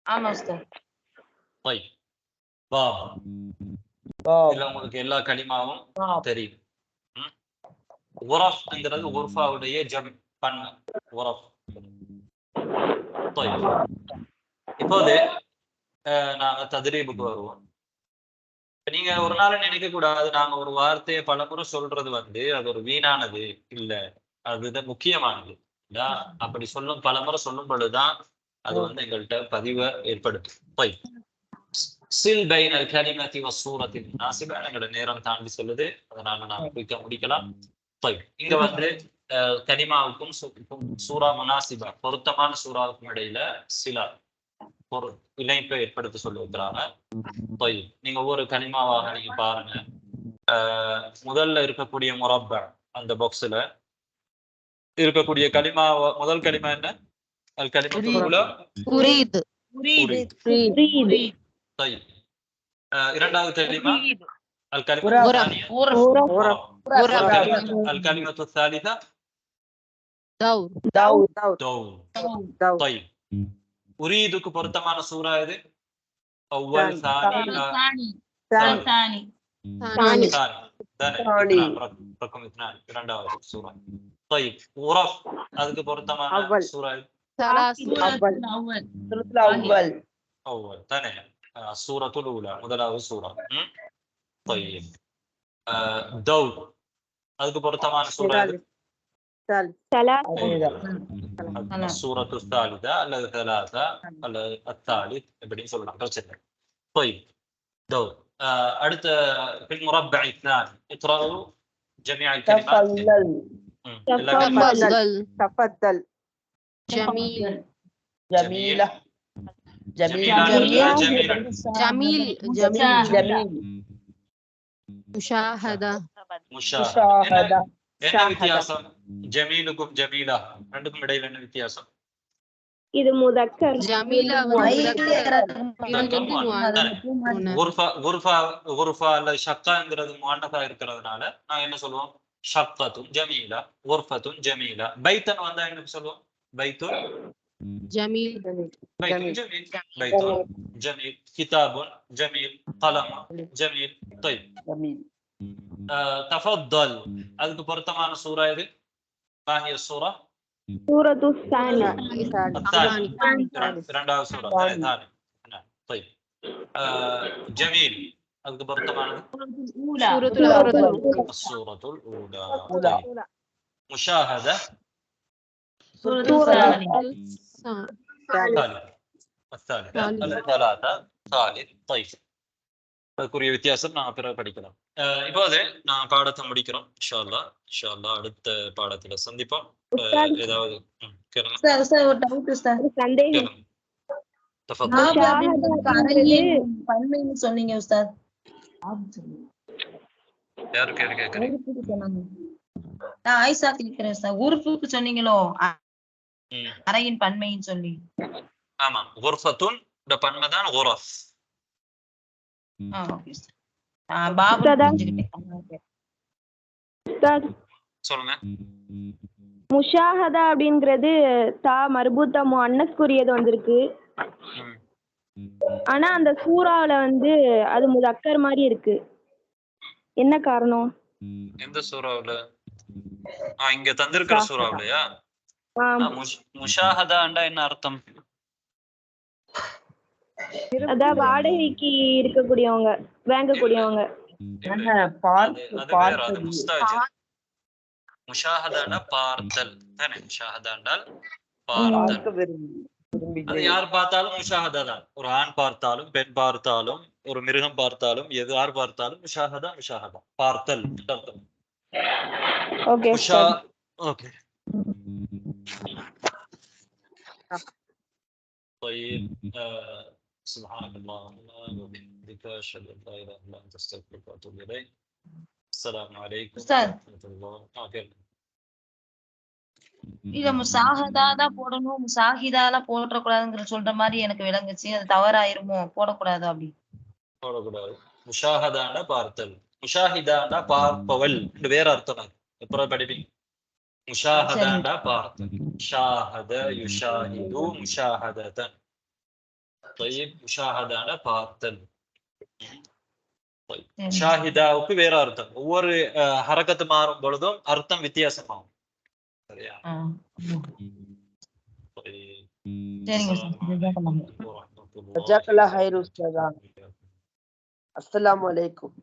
ஆமா உஸ்தாத். طيب பாப் இல்ல, உங்களுக்கு எல்லா கலிமாவும் தெரியும். குரஃப்ங்கிறது குர்ஃபாவுடைய ஜம் பண்ண குரஃப். طيب இப்போது நாங்க தத்ரீபுக்கு வருவோம். நீங்க ஒரு நாள் நினைக்க கூடாது நாங்க ஒரு வார்த்தையை பலமுறை சொல்றது வந்து அது ஒரு வீணானது இல்ல, அதுதான் முக்கியமானது. அப்படி சொல்லும் பலமுறை சொல்லும் பொழுதுதான் அது வந்து எங்கள்கிட்ட பதிவை ஏற்படுத்தும். طيب சில் பைனல் கலிமத்தி வஸ்ஸூரத்தில் முனாசிபா. எங்களோட நேரம் தாண்டி சொல்லுது, அதனால நாம குயிக்கா முடிக்கலாம். طيب இங்க வந்து கலிமாவுக்கும் சூரா முனாசிபா பொருத்தமான சூறாவுக்கும் இடையில சில ஒரு இணைப்பை ஏற்படுத்த சொல்லியிருக்கிறாங்க. நீங்க ஒவ்வொரு கலிமாவாக நீங்க பாருங்க. முதல்ல இருக்கக்கூடிய முரப்பா அந்த பாக்ஸ்ல இருக்கக்கூடிய கலிமா, முதல் கலிமா என்ன? அல் கலிமா புரியுது. இரண்டாவது கலிமா அல் கலிமா அல் கலிமத்து الثالثة دور. طيب உரீதுக்கு பொருத்தமான சூரா எது? அவ்வல் சானி ரகம் 2 இரண்டாவது சூரா. طيب உரஃப் அதுக்கு பொருத்தமான சூரா எது? அவ்வல் தானே, சூரத்துல் ஊலா முதலாவது சூரா. طيب தௌர் அதுக்கு பொருத்தமான சூரா எது? السورة الثالثة அல்லது ثلاثة அல்லது الثالث இப்படின்னு சொல்லலாம், பிரச்சனை. طيب دور அடுத்த في المربع 2 اقرأوا جميع الكلمات. تفضل جميل جميلة جميل مشاهدة என்ன வித்தியாசம்? ஜமீலுக்கும் ஜமீலா ரெண்டுக்கும் இடையில என்ன வித்தியாசம்? இது முதக்கர். ஜமீலா குர்ஃபா அல்லது ஷக்காங்கிறது முஅன்னஸா இருக்கிறதுனால நான் என்ன சொல்லுவோம்? ஷக்கத்துன் ஜமீலா, குர்ஃபத்துன் ஜமீலா. பைத்தன் வந்தா என்ன சொல்லுவோம்? பைத்துன் ஜமீல், பைத்துன் ஜமீல், பைத்துன் ஜமீல், கிதாபுன் ஜமீல், கலமுன் ஜமீல். طيب تفضل அதுக்கு பொருத்தமான சூரா எது? ما هي السورة؟ سورة الثانية. இரண்டாவது சூரா ثاني. طيب جميل அதுக்கு பொருத்தமானது? السورة الأولى. مشاهدة الثالثة الثلاثة ثالث. طيب அதுக்குரிய வித்தியாசம் நான் பிறகு படிக்கலாம். இப்போது நான் பாடத்தை முடிக்கிறோம். இன்ஷா அல்லாஹ் அடுத்த பாடத்துல சந்திப்போம். ஏதாவது கேளுங்க. ஒரு டவுட் சார், சந்தேகம். பன்மைன்னு சொன்னீங்க உஸ்தாத். யாரு கேக்குறீங்க? நான் ஆயிஷா கேக்குறேன் சார். உருஃபுக்கு சொன்னீங்களோ அறையின் பன்மைன்னு சொல்லி. ஆமா, குர்ஃபத்துன் இந்த பன்மை தான் குரஃப். சொல்லுங்க. முஷாஹதா அப்படிங்கிறது தா மர்பூத்தா முஅன்னஸ்குரியது வந்திருக்கு. ஆனா அந்த சூறாவுல வந்து அது முதக்கர் மாதிரி இருக்கு. என்ன காரணம்? எந்த சூறாவுல? இங்க தந்திருக்கிற சூறாவுலயா? முஷாஹதாண்டா என்ன அர்த்தம்? அதான் வாடகைக்கு இருக்கக்கூடியவங்க, வாங்கக்கூடியவங்க. முஷாஹதாண்டா பார்த்தல் தானே. முஷாஹதாண்டால் பார்த்தல். அது யார் பார்த்தாலும் முஷாஹதா தான். ஒரு ஆண் பார்த்தாலும் பெண் பார்த்தாலும் ஒரு மிருகம் பார்த்தாலும் யார் பார்த்தாலும் முஷாஹதா பார்த்தல் அர்த்தம். Okay okay. طيب سبحانك اللهم وبحمدك اشهد ان لا اله الا انت استغفرك واتوب اليك. السلام عليكم ورحمه الله وبركاته. இல்ல முசாஹதா தான் போடணும், முசாஹிதால போடக்கூடாதுங்கிற சொல்ற மாதிரி எனக்கு விளங்குச்சு. அது தவறாயிருமோ? போடக்கூடாது அப்படி போடக்கூடாது. முஷாஹதான பார்த்தல், முஷாஹிதான பார்ப்பவள் வேற அர்த்தம். எப்பறம் படிப்பீங்க? முஷாஹதான பார்த்தல், ஷாஹத யுஷாஹிது முஷாஹததன். طيب முஷாஹதான பார்த்தல். ஷாஹிதாவுக்கு வேற அர்த்தம். ஒவ்வொரு ஹரக்கத்து மாறும் பொழுதும் அர்த்தம் வித்தியாசமாகும். சரியா? ஜஸாக்கல்லாஹு ஹைர் உஸ்தாதா. அஸ்ஸலாமு அலைக்கும்.